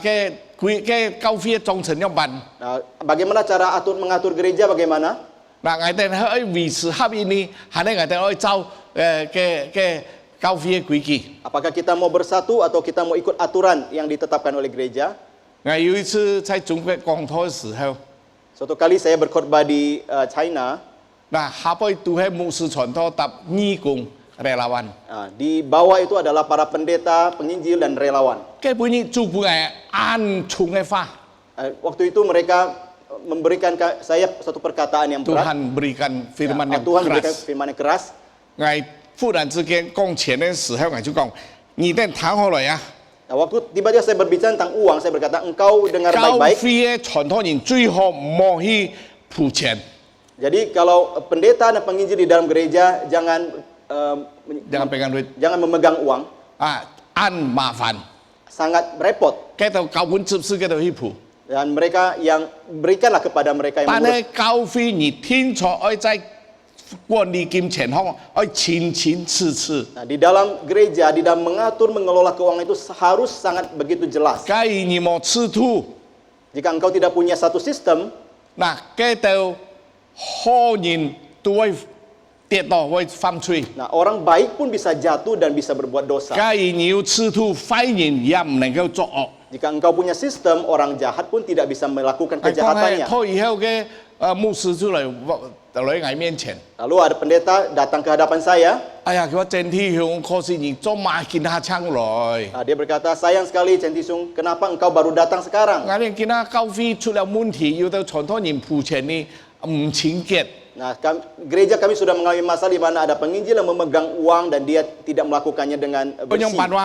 嘅教會嘅章程點辦？ Bagaimana cara mengatur gereja bagaimana? 我哋喺維持合一呢，係咧我哋可以照嘅教會嘅規矩。 Apakah kita mau bersatu atau kita mau ikut aturan yang ditetapkan oleh gereja? 我有一次在中國講台嘅時候， Suatu kali saya berkhotbah di China. 下邊都係牧師傳道搭義工relawan。 Di bawah itu adalah para pendeta, penginjil dan relawan. 基本上做本係按重嘅法， Waktu itu mereka memberikan saya satu perkataan yang berat. Tuhan berikan firman yang Tuhan berikan keras。 firman yang keras. 我忽然之間講錢嘅時候，我就講：你哋談好來啊！ Waktu tiba-tiba saya berbicara tentang uang, saya berkata, engkau dengar 教 baik-baik. 會嘅傳道人最好唔好去付錢。 Jadi kalau pendeta dan penginjil di dalam gereja jangan jangan pegang duit. jangan memegang uang, 啊，按麻烦， sangat repot. 给到交本执事给到去付。 Dan mereka yang berikanlah kepada mereka yang 但 mengurus. 係交費你清楚愛在管理金錢方愛清清楚楚。 Nah, di dalam gereja, di dalam mengatur, mengelola keuangan itu harus sangat begitu jelas. 假如你冇赤兔， Jika engkau tidak punya satu sistem, 嗱，給到好人都會跌倒會犯罪。 nah orang baik pun bisa jatuh dan bisa berbuat dosa. 假如你有赤兔，壞人也唔能夠作惡。 Jika engkau punya sistem, orang jahat pun tidak bisa melakukan 係講係 kejahatannya. 退休嘅牧師出嚟來我面前， Lalu ada pendeta datang ke hadapan saya. 哎呀，佢話整體向可是你做馬見下창來。 Nah, dia berkata, sayang sekali Centisung, kenapa engkau baru datang sekarang? 我哋見下交費出了問題，要到傳統人付錢呢唔清潔。 Nah, gereja kami sudah mengalami masalah di mana ada penginjil yang memegang uang dan dia tidak melakukannya dengan 我用 bersih. 辦法。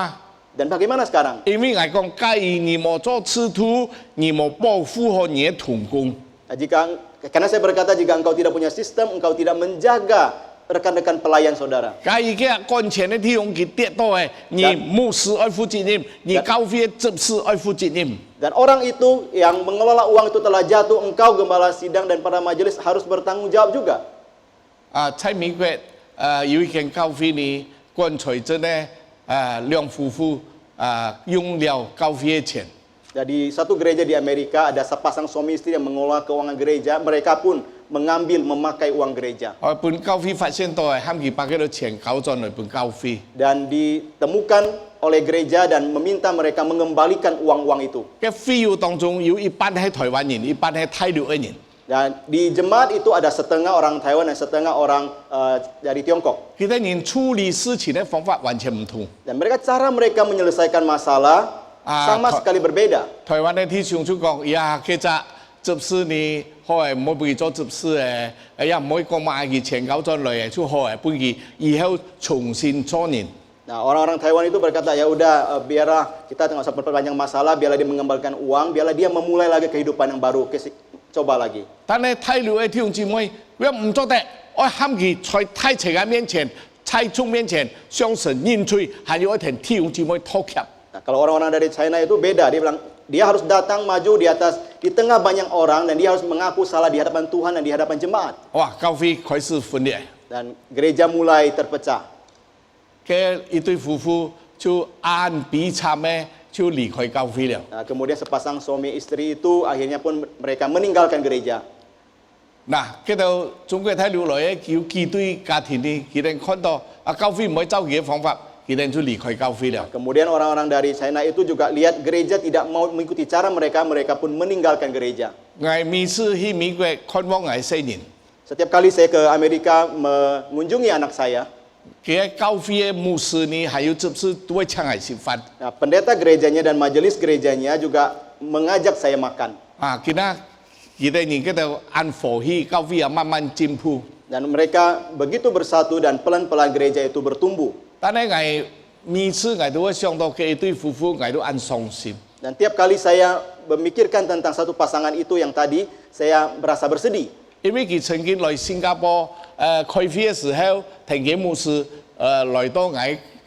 Dan bagaimana sekarang? 因為我講，假如你冇做赤兔，你冇保護好你的同工， Nah, karena saya berkata jika engkau tidak punya sistem, engkau tidak menjaga rekan-rekan pelayan saudara. 假如佢幹錢的地方佢跌倒嘅，你牧師愛負責任，你教會執事愛負責任。 Dan orang itu yang mengelola uang itu telah jatuh, engkau gembala sidang dan para majelis harus bertanggung jawab juga. 啊，在美國有一間教會呢，乾脆真呢兩夫婦用了教會的錢。 Jadi satu gereja di Amerika ada sepasang suami istri yang mengelola keuangan gereja, mereka pun mengambil memakai uang gereja. 本教會發現到係喊佢把嗰啲錢搞轉來本教會。 Dan ditemukan oleh gereja dan meminta mereka mengembalikan uang-uang itu. 嘅費用當中有一半係台灣人，一半係泰國人。 Dan di jemaat itu ada setengah orang Taiwan dan setengah orang dari Tiongkok. 佢哋人處理事情嘅方法完全唔同。 Dan cara mereka menyelesaikan masalah sama sekali berbeda. 台灣嘅弟兄就講：呀，其實執事呢，好係唔好俾佢做執事嘅，哎呀唔可以講買佢錢搞咗來嘅，就好係俾佢以後重新做人。 Nah, orang-orang Taiwan itu berkata, ya udah biarlah kita nggak usah perpanjang masalah, biarlah dia mengembalikan uang, biarlah dia memulai lagi kehidupan yang baru, coba lagi. 但係泰國嘅弟兄姊妹，佢唔做得，我喊佢在太邪嘅面前、太眾面前，相信認罪，還要一同弟兄姊妹妥協。 Nah, kalau orang-orang dari China itu beda, dia bilang dia harus datang maju di tengah banyak orang dan dia harus mengaku salah di hadapan Tuhan dan di hadapan jemaat. 哇，教會開始分裂， Dan gereja mulai terpecah. 嘅一對夫婦就按比慘嘅就離開教會了。 Nah, kemudian sepasang suami istri itu akhirnya pun mereka meninggalkan gereja. 嗱，嗰度中國睇落來嘅叫幾對家庭呢，佢哋看到教會唔可以走佢嘅方法，佢哋就離開教會了。 Kemudian orang-orang dari China itu juga lihat gereja tidak mau mengikuti cara mereka, mereka pun meninggalkan gereja. 我每次去美國看望我細人， Setiap kali saya ke Amerika mengunjungi anak saya, 佢喺教會嘅牧師呢，還有執事都會請我食飯。 nah, pendeta gerejanya dan majelis gerejanya juga mengajak saya makan. 佢哋人嗰度按火氣，教會又慢慢進步。 Dan mereka begitu bersatu dan pelan-pelan gereja itu bertumbuh. 但係我每次我都會想到佢一對夫婦，我都按傷心。 Dan tiap kali saya memikirkan tentang satu pasangan itu yang tadi, saya berasa bersedih. 因為佢曾經來新加坡開會嘅時候，聽見牧師來到我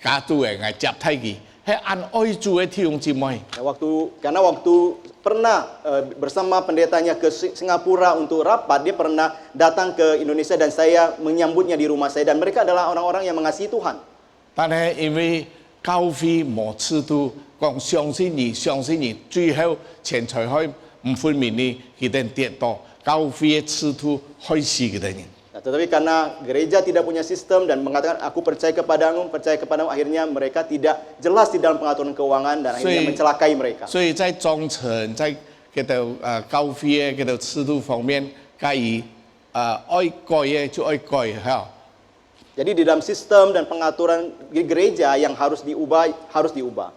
家度嘅，我接替佢，係按愛主嘅弟兄姊妹。 Nah, karena waktu pernah bersama pendetanya ke Singapura untuk rapat, dia pernah datang ke Indonesia dan saya menyambutnya di rumah saya. Dan mereka adalah orang-orang yang mengasihi Tuhan. 但係因為教會冇制度，講相信你，最後錢財開唔分明呢，佢哋跌倒，教會嘅制度開始佢哋人。 Nah, tetapi karena gereja tidak punya sistem dan mengatakan aku percaya kepadamu, akhirnya mereka tidak jelas di dalam pengaturan keuangan dan akhirnya mencelakai mereka. 所以在忠誠，在嗰度教會嘅嗰度制度方面，假如愛改嘅就愛改嚇。 Jadi di dalam sistem dan pengaturan di gereja yang harus diubah.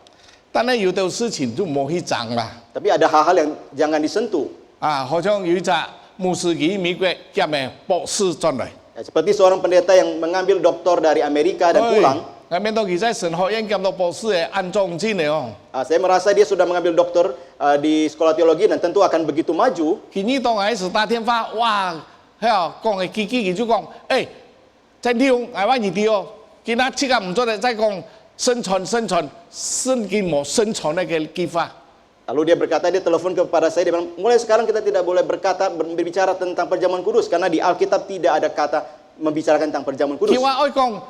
但係有啲事情就冇去講啦。 Tapi ada hal-hal yang jangan disentuh. 好像有一隻牧師喺美國兼嘅博士進來。 Ya, seperti seorang pendeta yang mengambil doktor dari Amerika dan pulang. 我面到佢在神學院兼到博士嘅按中金嚟哦。 Saya merasa dia sudah mengambil doktor di sekolah teologi dan tentu akan begitu maju. 佢呢當係時打電話，哇！喺度講嘅幾就講，誒，真啲我話你啲哦，今仔即個唔做咧，再講生存，聖經冇生存那個計劃。 Lalu dia berkata, dia telepon kepada saya, dia bilang, mulai sekarang kita tidak boleh berbicara tentang perjamuan kudus, karena di Alkitab tidak ada kata membicarakan tentang perjamuan kudus. 佢話愛講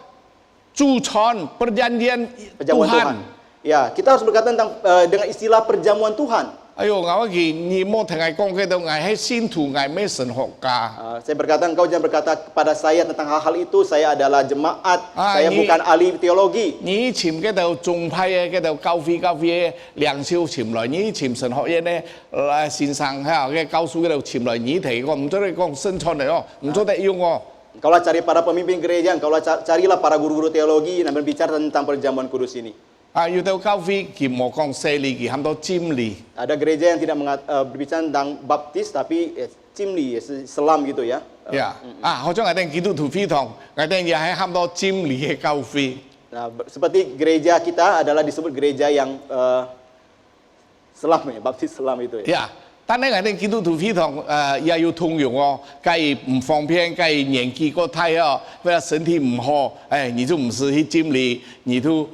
主傳perjanjian Perjamuan Tuhan. Tuhan。 Ya, kita harus berkata tentang dengan istilah perjamuan Tuhan. 哎呦，我記你冇聽我講嘅到，我係信徒，我係咩神學家。 Saya berkata, engkau jangan berkata kepada saya tentang hal-hal itu, saya adalah jemaat, saya ini- bukan ahli teologi. 你以前嗰度宗派嘅嗰度教會嘅梁少潛來，你以前神學院咧先生喺嘅教書嗰度潛來，你提我唔做你講生存嚟哦，唔做得要我。 Engkaulah cari para pemimpin gereja, engkaulah carilah para guru-guru teologi yang berbicara tentang perjamuan kudus ini. 啊，要到教會佢冇講洗禮，佢喊到浸禮。 Ada gereja yang tidak berbicara tentang baptis, tapi cimli, selam gitu ya. 呀，啊，好似我哋基督徒會堂，我哋又係喊到浸禮嘅教會。 Nah, seperti gereja kita adalah disebut gereja yang selam ya, baptis selam itu ya. 呀，但係我哋基督徒會堂也要通用哦，假如唔方便，假如年紀過大哦，或者身體唔好，你就唔是去浸禮，你就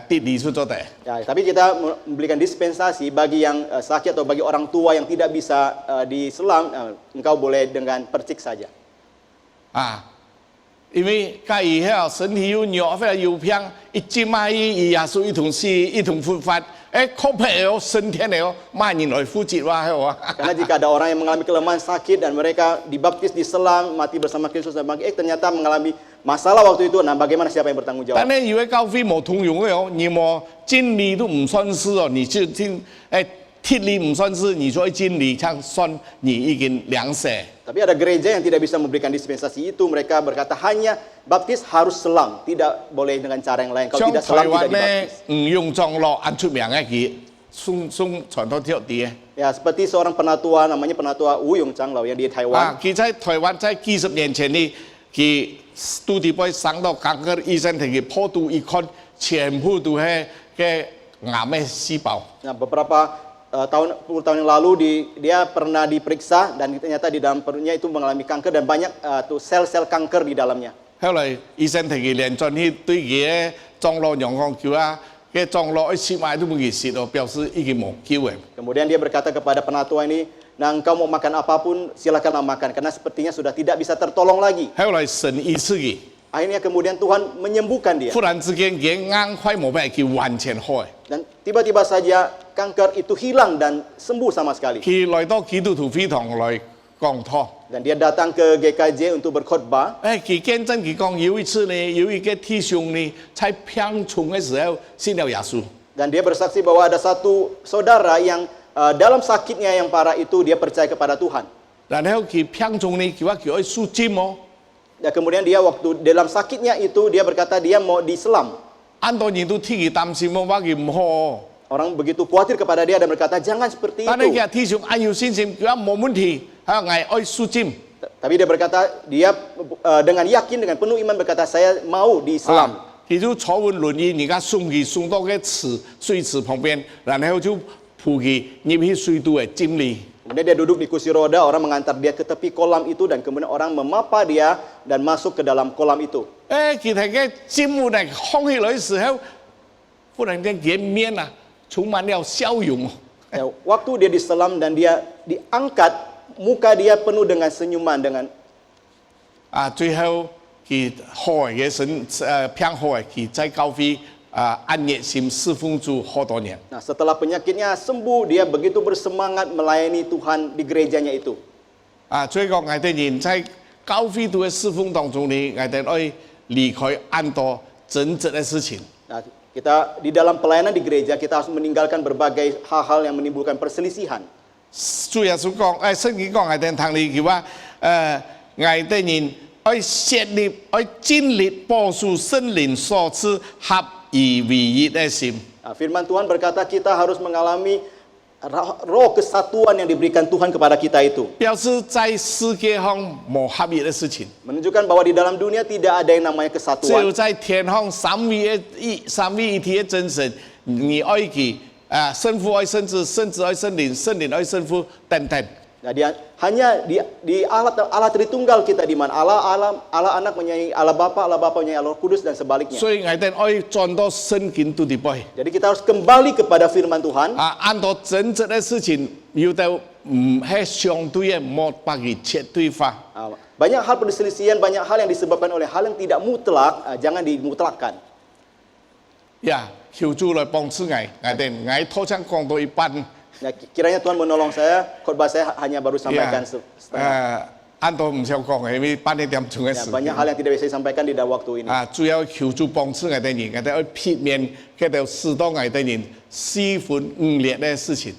跌離出咗的。 Ya, tapi kita memberikan dispensasi bagi yang sakit atau bagi orang tua yang tidak bisa diselam, engkau boleh dengan percik saja. 啊，因為假如喺身體有弱或者有病，一浸埋伊耶穌一同死一同復活，確實哦，升天了哦，萬人來負責哇，係嘛？ Karena jika ada orang yang mengalami kelemahan sakit dan mereka dibaptis, diselam, mati bersama Kristus dan bangkit, ternyata mengalami masalah waktu itu, nah bagaimana siapa yang bertanggung jawab? 但係如果教會冇通用嘅哦，你冇浸禮都唔算是哦，你就鐵禮唔算是，你做浸禮才算你已經兩世。 Tapi ada gereja yang tidak bisa memberikan dispensasi itu, mereka berkata hanya baptis harus selam, tidak boleh dengan cara yang lain. Kalau 像 tidak 台 selam 灣 tidak 咧 dibaptis. 唔用葬落按出名嘅佢送傳到條地嘅。 Ya, seperti seorang penatua namanya penatua Wu Yong Changlao yang di 啊 Taiwan.，佢在台灣在幾十年前呢，佢都地被上到港個醫生同佢破肚一看，全部都係嘅癌嘅細胞。 Nah, beberapa puluh tahun yang lalu dia pernah diperiksa dan ternyata di dalam perutnya itu mengalami kanker dan banyak tuh sel-sel kanker di dalamnya. 後來醫生同佢連進去對佢嘅葬落陽光叫啊，嘅葬落一切埋都冇佢食到，表示已經冇救嘅。 Kemudian dia berkata kepada penatua ini, nah engkau mau makan apapun silakanlah makan karena sepertinya sudah tidak bisa tertolong lagi. 後來神醫治佢， Akhirnya kemudian Tuhan menyembuhkan dia 忽然之間佢硬塊冇俾佢完全好嘅。 dan tiba-tiba saja kanker itu hilang dan sembuh sama sekali. 佢來到基督徒會堂來講堂。 Dan dia datang ke GKJ untuk berkhotbah. 佢見真佢講有一次呢，有一個弟兄呢，在貧窮嘅時候信了耶穌。 Dan dia bersaksi bahwa ada satu saudara yang dalam sakitnya yang parah itu dia percaya kepada Tuhan. 然後佢貧窮呢，佢話佢愛輸尖哦。 Dan kemudian dia waktu dalam sakitnya itu dia berkata dia mau diselam. 很多人都替佢擔心哦，話佢唔好。 Orang begitu khawatir kepada dia dan berkata jangan seperti 但係 itu. 佢弟兄愛有信心，佢話冇問題，我愛輸尖。 Tapi dia berkata dia dengan yakin dengan penuh iman berkata saya mau diselam. 佢就坐穩輪椅，人家送佢送到個水池旁邊，然後就扶佢入去水道嘅浸裡。 Kemudian dia duduk di kursi roda, orang mengantar dia ke tepi kolam itu dan kemudian orang memapa dia dan masuk ke dalam kolam itu. 佢睇嘅浸滿嚟空氣來嘅時候，忽然間佢面啊充滿了笑容。 Ya, waktu dia diselam dan dia diangkat, muka dia penuh dengan senyuman dengan 最後佢好嘅神偏好嘅，佢在教會按熱心侍奉主好多年。 Nah, setelah penyakitnya sembuh, dia begitu bersemangat melayani Tuhan di gerejanya itu. 所以講我哋人在教會度嘅侍奉當中呢，我哋愛離開很多爭執嘅事情。 Nah, kita di dalam pelayanan di gereja kita harus meninggalkan berbagai hal-hal yang menimbulkan perselisihan. 主耶穌講，聖經講我哋聽你佢話，我哋人愛設立愛建立保守聖靈所賜合而為一嘅心。 Nah, firman Tuhan berkata kita harus mengalami roh kesatuan yang diberikan Tuhan kepada kita itu. 表示在世界上冇合一嘅事情， Menunjukkan bahwa di dalam dunia tidak ada yang namanya 只有 kesatuan. 在天上三位一體嘅真神，你愛佢，聖父愛聖子，聖子愛聖靈，聖靈愛聖父等等。Jadi hanya di Allah Tritunggal kita di mana Allah Anak menyayangi Allah Bapa menyayangi Allah Roh Kudus dan sebaliknya. 所以我哋愛轉到聖經度地背。 Jadi kita harus kembali kepada firman Tuhan. 按照真正嘅事情，要到唔係相對嘅，冇把佢絕對化。 Banyak hal perselisihan, banyak hal yang disebabkan oleh hal yang tidak mutlak, jangan dimutlakkan. 呀，求主來幫助我哋拖長講到一半。 Nah, kiranya Tuhan menolong saya, khotbah saya hanya baru sampaikan setengah. 按照唔想講嘅，因為8點鐘嘅 Ya, 事。 banyak hal yang tidak bisa disampaikan di dalam waktu ini. 主要求主幫助我哋人，我哋要避免嗰條使到我哋人四分五裂嘅事情。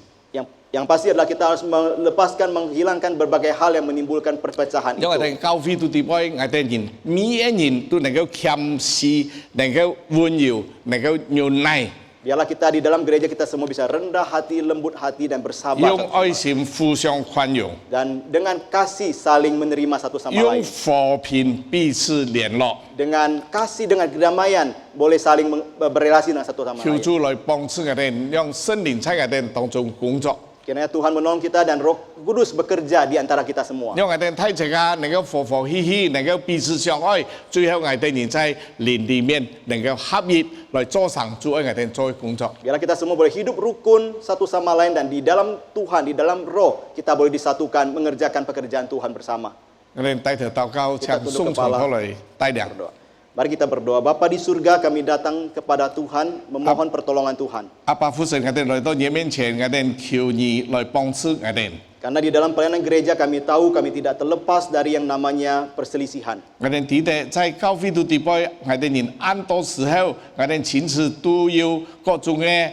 Yang pasti adalah kita harus melepaskan, menghilangkan berbagai hal yang menimbulkan perpecahan 因為 itu. 我哋教會度地背，我哋人每一人都能夠謙卑，能夠溫柔，能夠忍耐。 Biarlah kita di dalam gereja kita semua bisa rendah hati, lembut hati dan bersabar. 用愛心互相寬容， Dan dengan kasih saling menerima satu sama 用 lain. 和平彼此聯絡。 Dengan kasih, dengan kedamaian boleh saling berrelasi dengan satu sama 求 lain. 主來幫助我哋，讓聖靈在我哋當中工作， Kiranya Tuhan menolong kita dan Roh Kudus bekerja di antara kita semua. 讓我哋睇大家能夠和和氣氣，能夠彼此相愛，最後我哋人在靈裡面能夠合一來做上主愛我哋做工作。 Biarlah kita semua boleh hidup rukun satu sama lain dan di dalam Tuhan, di dalam Roh kita boleh disatukan mengerjakan pekerjaan Tuhan bersama. 我哋低頭禱告， Kita 請 tunduk 送從 kepala 口來帶領。 berdoa. Mari kita berdoa. Bapa di surga, kami datang kepada Tuhan memohon pertolongan Tuhan. 阿爸父神，我哋來到你面前，我哋求你來幫助我哋。 Karena di dalam pelayanan gereja kami tahu kami tidak terlepas dari yang namanya perselisihan. 我哋記得在教會度地背，我哋人按多時候，我哋親自都有各種嘅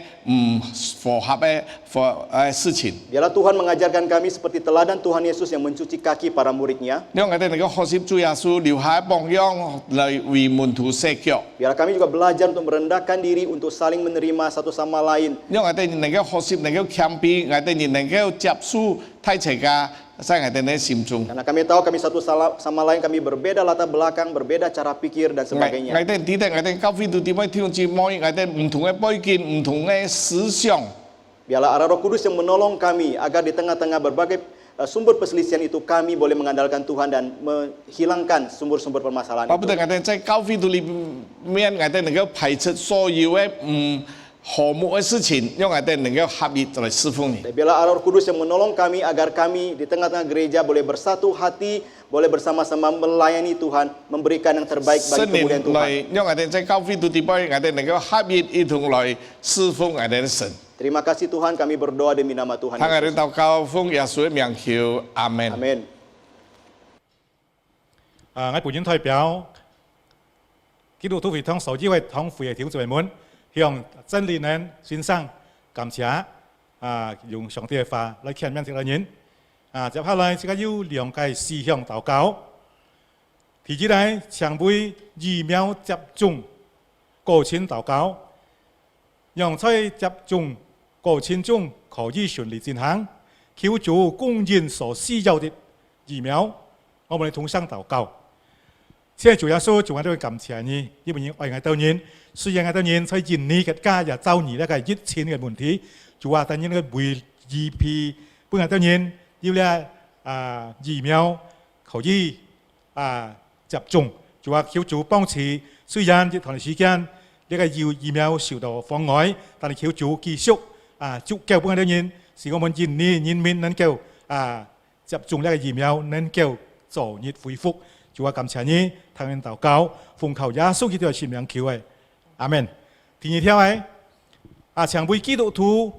符合嘅事情。 Biarlah Tuhan mengajarkan kami seperti teladan Tuhan Yesus yang mencuci kaki para muridnya. 讓我哋能夠學習主耶穌留下榜樣來為門徒洗腳， Biarlah kami juga belajar untuk merendahkan diri untuk saling menerima satu sama lain. 讓我哋能夠學習能夠謙卑，我哋能夠接受太齊家在我哋嘅心中。 Karena kami tahu kami satu sama lain kami berbeda latar belakang, berbeda cara pikir dan 我 sebagainya. 哋記得我哋教會度點樣挑戰每我哋唔同嘅背景、唔同嘅思想。 Biarlah arah Roh Kudus yang menolong kami agar di tengah-tengah berbagai sumber perselisihan itu kami boleh mengandalkan Tuhan dan menghilangkan sumber-sumber permasalahan 巴不得 itu. 我哋在教會度裏面，我哋能夠排斥所有嘅項目嘅事情，讓我哋能夠合一來侍奉你。 Biarlah arah Roh Kudus yang menolong kami agar kami di tengah-tengah gereja boleh bersatu hati, boleh bersama-sama melayani Tuhan, memberikan yang terbaik 聖 bagi kemuliaan 靈 Tuhan. 來，讓我哋在教會度地背，我哋能夠合一一同來侍奉我哋嘅神。 Terima kasih Tuhan, kami berdoa demi nama Tuhan 向我哋 Yesus. 禱告，奉耶穌嘅名求，阿門。 Amin. 我本人代表基督徒會堂所有嘅堂會嘅弟兄姊妹們，向真理人獻上感謝。用上帝嘅話來勸勉這個人。接下來，這個有兩個事項禱告。提起來，常為疫苗接種過程禱告，讓在接種過程中可以順利進行，求主供應所需要的疫苗。我們同上禱告。現在主耶穌，主我都感謝你，因為你愛我到人，雖然我到人在印尼嘅家也遭遇那個疫情嘅問題，主啊，但係呢個為疫皮，本我到人要咧疫苗可以接種，主啊，求主幫持，雖然呢段時間呢個疫苗受到妨礙，但係求主繼續足夠本我到人，使我們印尼人民能夠接種呢個疫苗，能夠早日恢復。主啊，感謝你，聽人禱告，奉靠耶穌基督嘅聖名求嘅，阿門。第二條係常為基督徒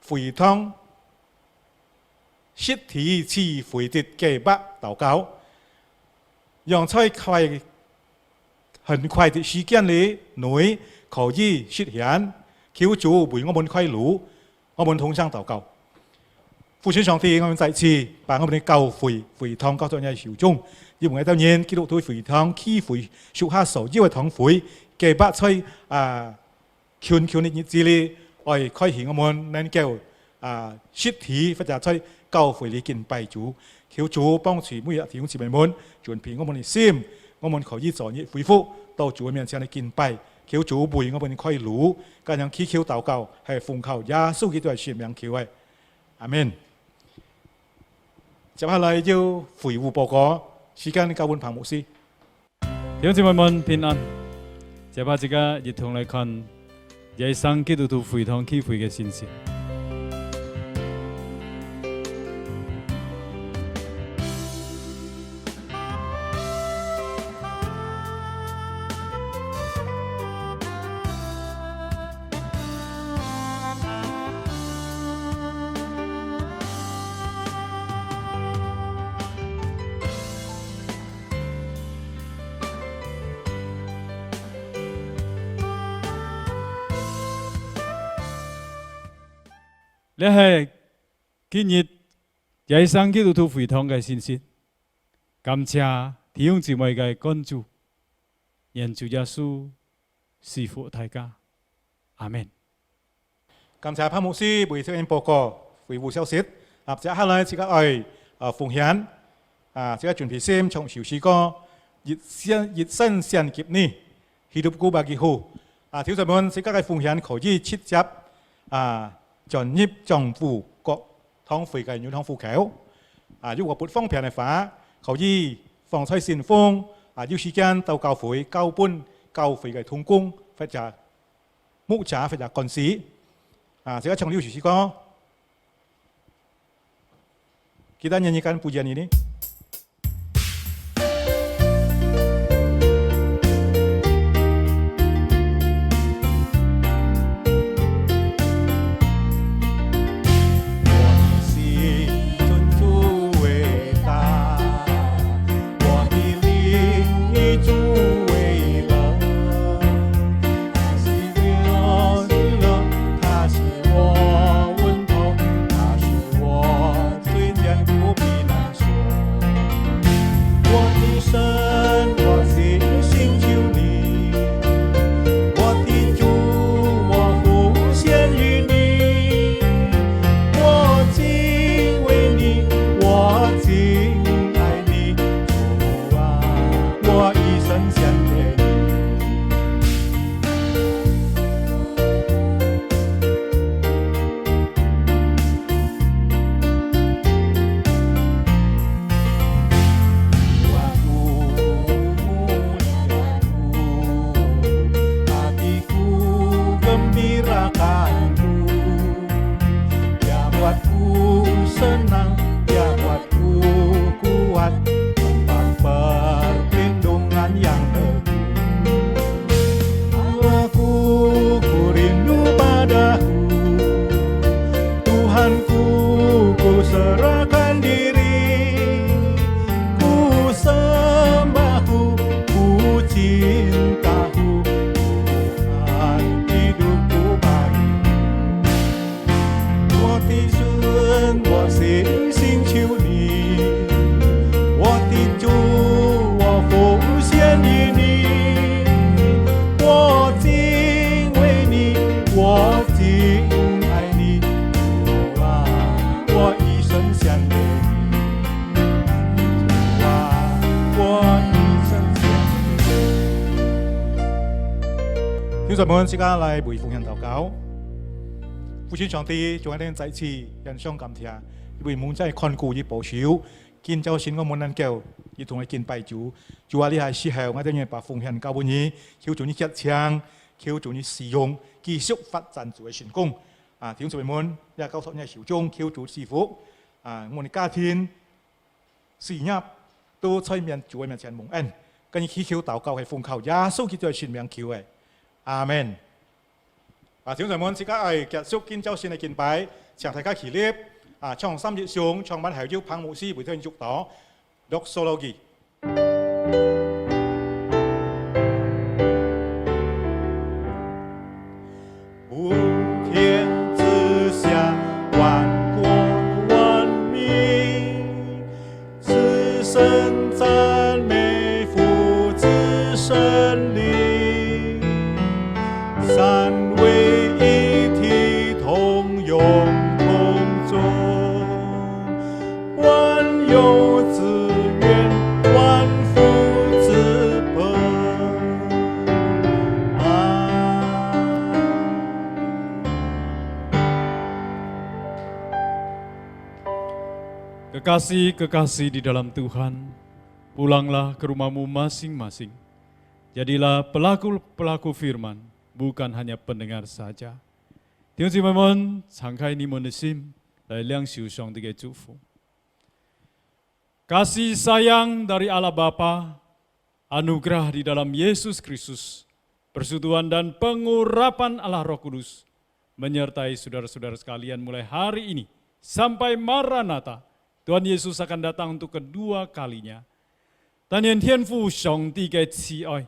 會堂實體次會的計劃禱告，讓在很快的時間裏內可以實現，求主為我們開路，我們同聲禱告。父神上帝，我們再次把我們的教會堂交在你手中。因為當然基督徒會堂區會屬下所有嘅堂會，計劃在全球的日子裏，為開顯我們能夠實體或者在教會裏敬拜主，求主幫助每日弟兄姊妹們準備我們的心，我們可以早日恢復到主嘅面前嚟敬拜，求主為我們開路，咁樣祈求禱告係奉靠耶穌基督嘅聖名求嘅，阿門。接下来就回顾报告，时間交換彭牧師。弟兄姊妹們平安，接把這個一同來看耶穌基督徒會堂聚會嘅信息。呢係今日耶穌基督徒會堂嘅信息，感謝弟兄姊妹嘅關注，願主耶穌賜福大家，阿門。感謝彭牧師為這樣報告回顧消息。接下來這個愛奉獻這個準備先從小詩歌熱身獻給你，hidup ku bagiku。弟兄姊妹，這個嘅奉獻可以切接盡業政府各堂會嘅院堂戶口。如果不方便嘅話，可以放在信封。有時間到教會交搬教會嘅同工或者牧者或者幹事。這個從六時歌，kita nyanyikan pujian ini.弟兄姊妹，即刻嚟為奉獻禱告。父親上帝，仲喺呢再次人相感謝，為蒙在看顧與保守，見到先我們能夠一同嚟敬拜主。主啊，你係時候我哋要把奉獻交俾你，求主你結強，求主你使用，繼續發展主嘅成功。弟兄姊妹，也交託你手中，求主賜福。我哋家庭事業都在面主嘅面前蒙恩，跟住祈求禱告係奉靠耶穌基督嘅全名求嘅。阿門。弟兄姊妹，即刻係結束建州線嘅敬拜，請大家起立。唱3節上，唱完後要彭牧師為他們祝禱。Doxology。普天之下，萬國萬民，至聖讚美父子聖靈，三位一體同用同宗，萬有之源，萬福之本。Kekasih-kekasih di dalam Tuhan, pulanglah ke rumahmu masing-masing. Jadilah pelaku-pelaku firman, bukan hanya pendengar saja. 弟兄姊妹们，敞开你们的心，来领受上帝的祝福。Kasih sayang dari Allah Bapa, anugerah di dalam Yesus Kristus, persekutuan dan pengurapan Allah Roh Kudus, menyertai saudara-saudara sekalian mulai hari ini sampai Maranatha. Tuhan Yesus akan datang untuk kedua kalinya. 但愿天父上帝嘅慈愛，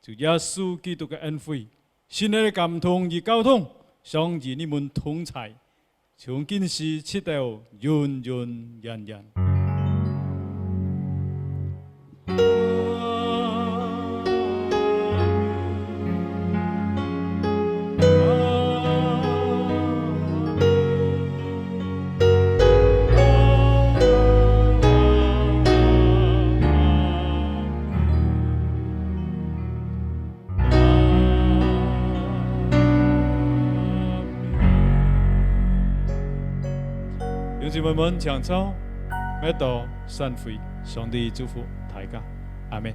主耶穌基督嘅恩惠，新嘅感動與交通，上與你們同在，從今時直到永永遠遠。弟兄姊妹們，搶奏，咩道散會，上帝祝福大家，阿門。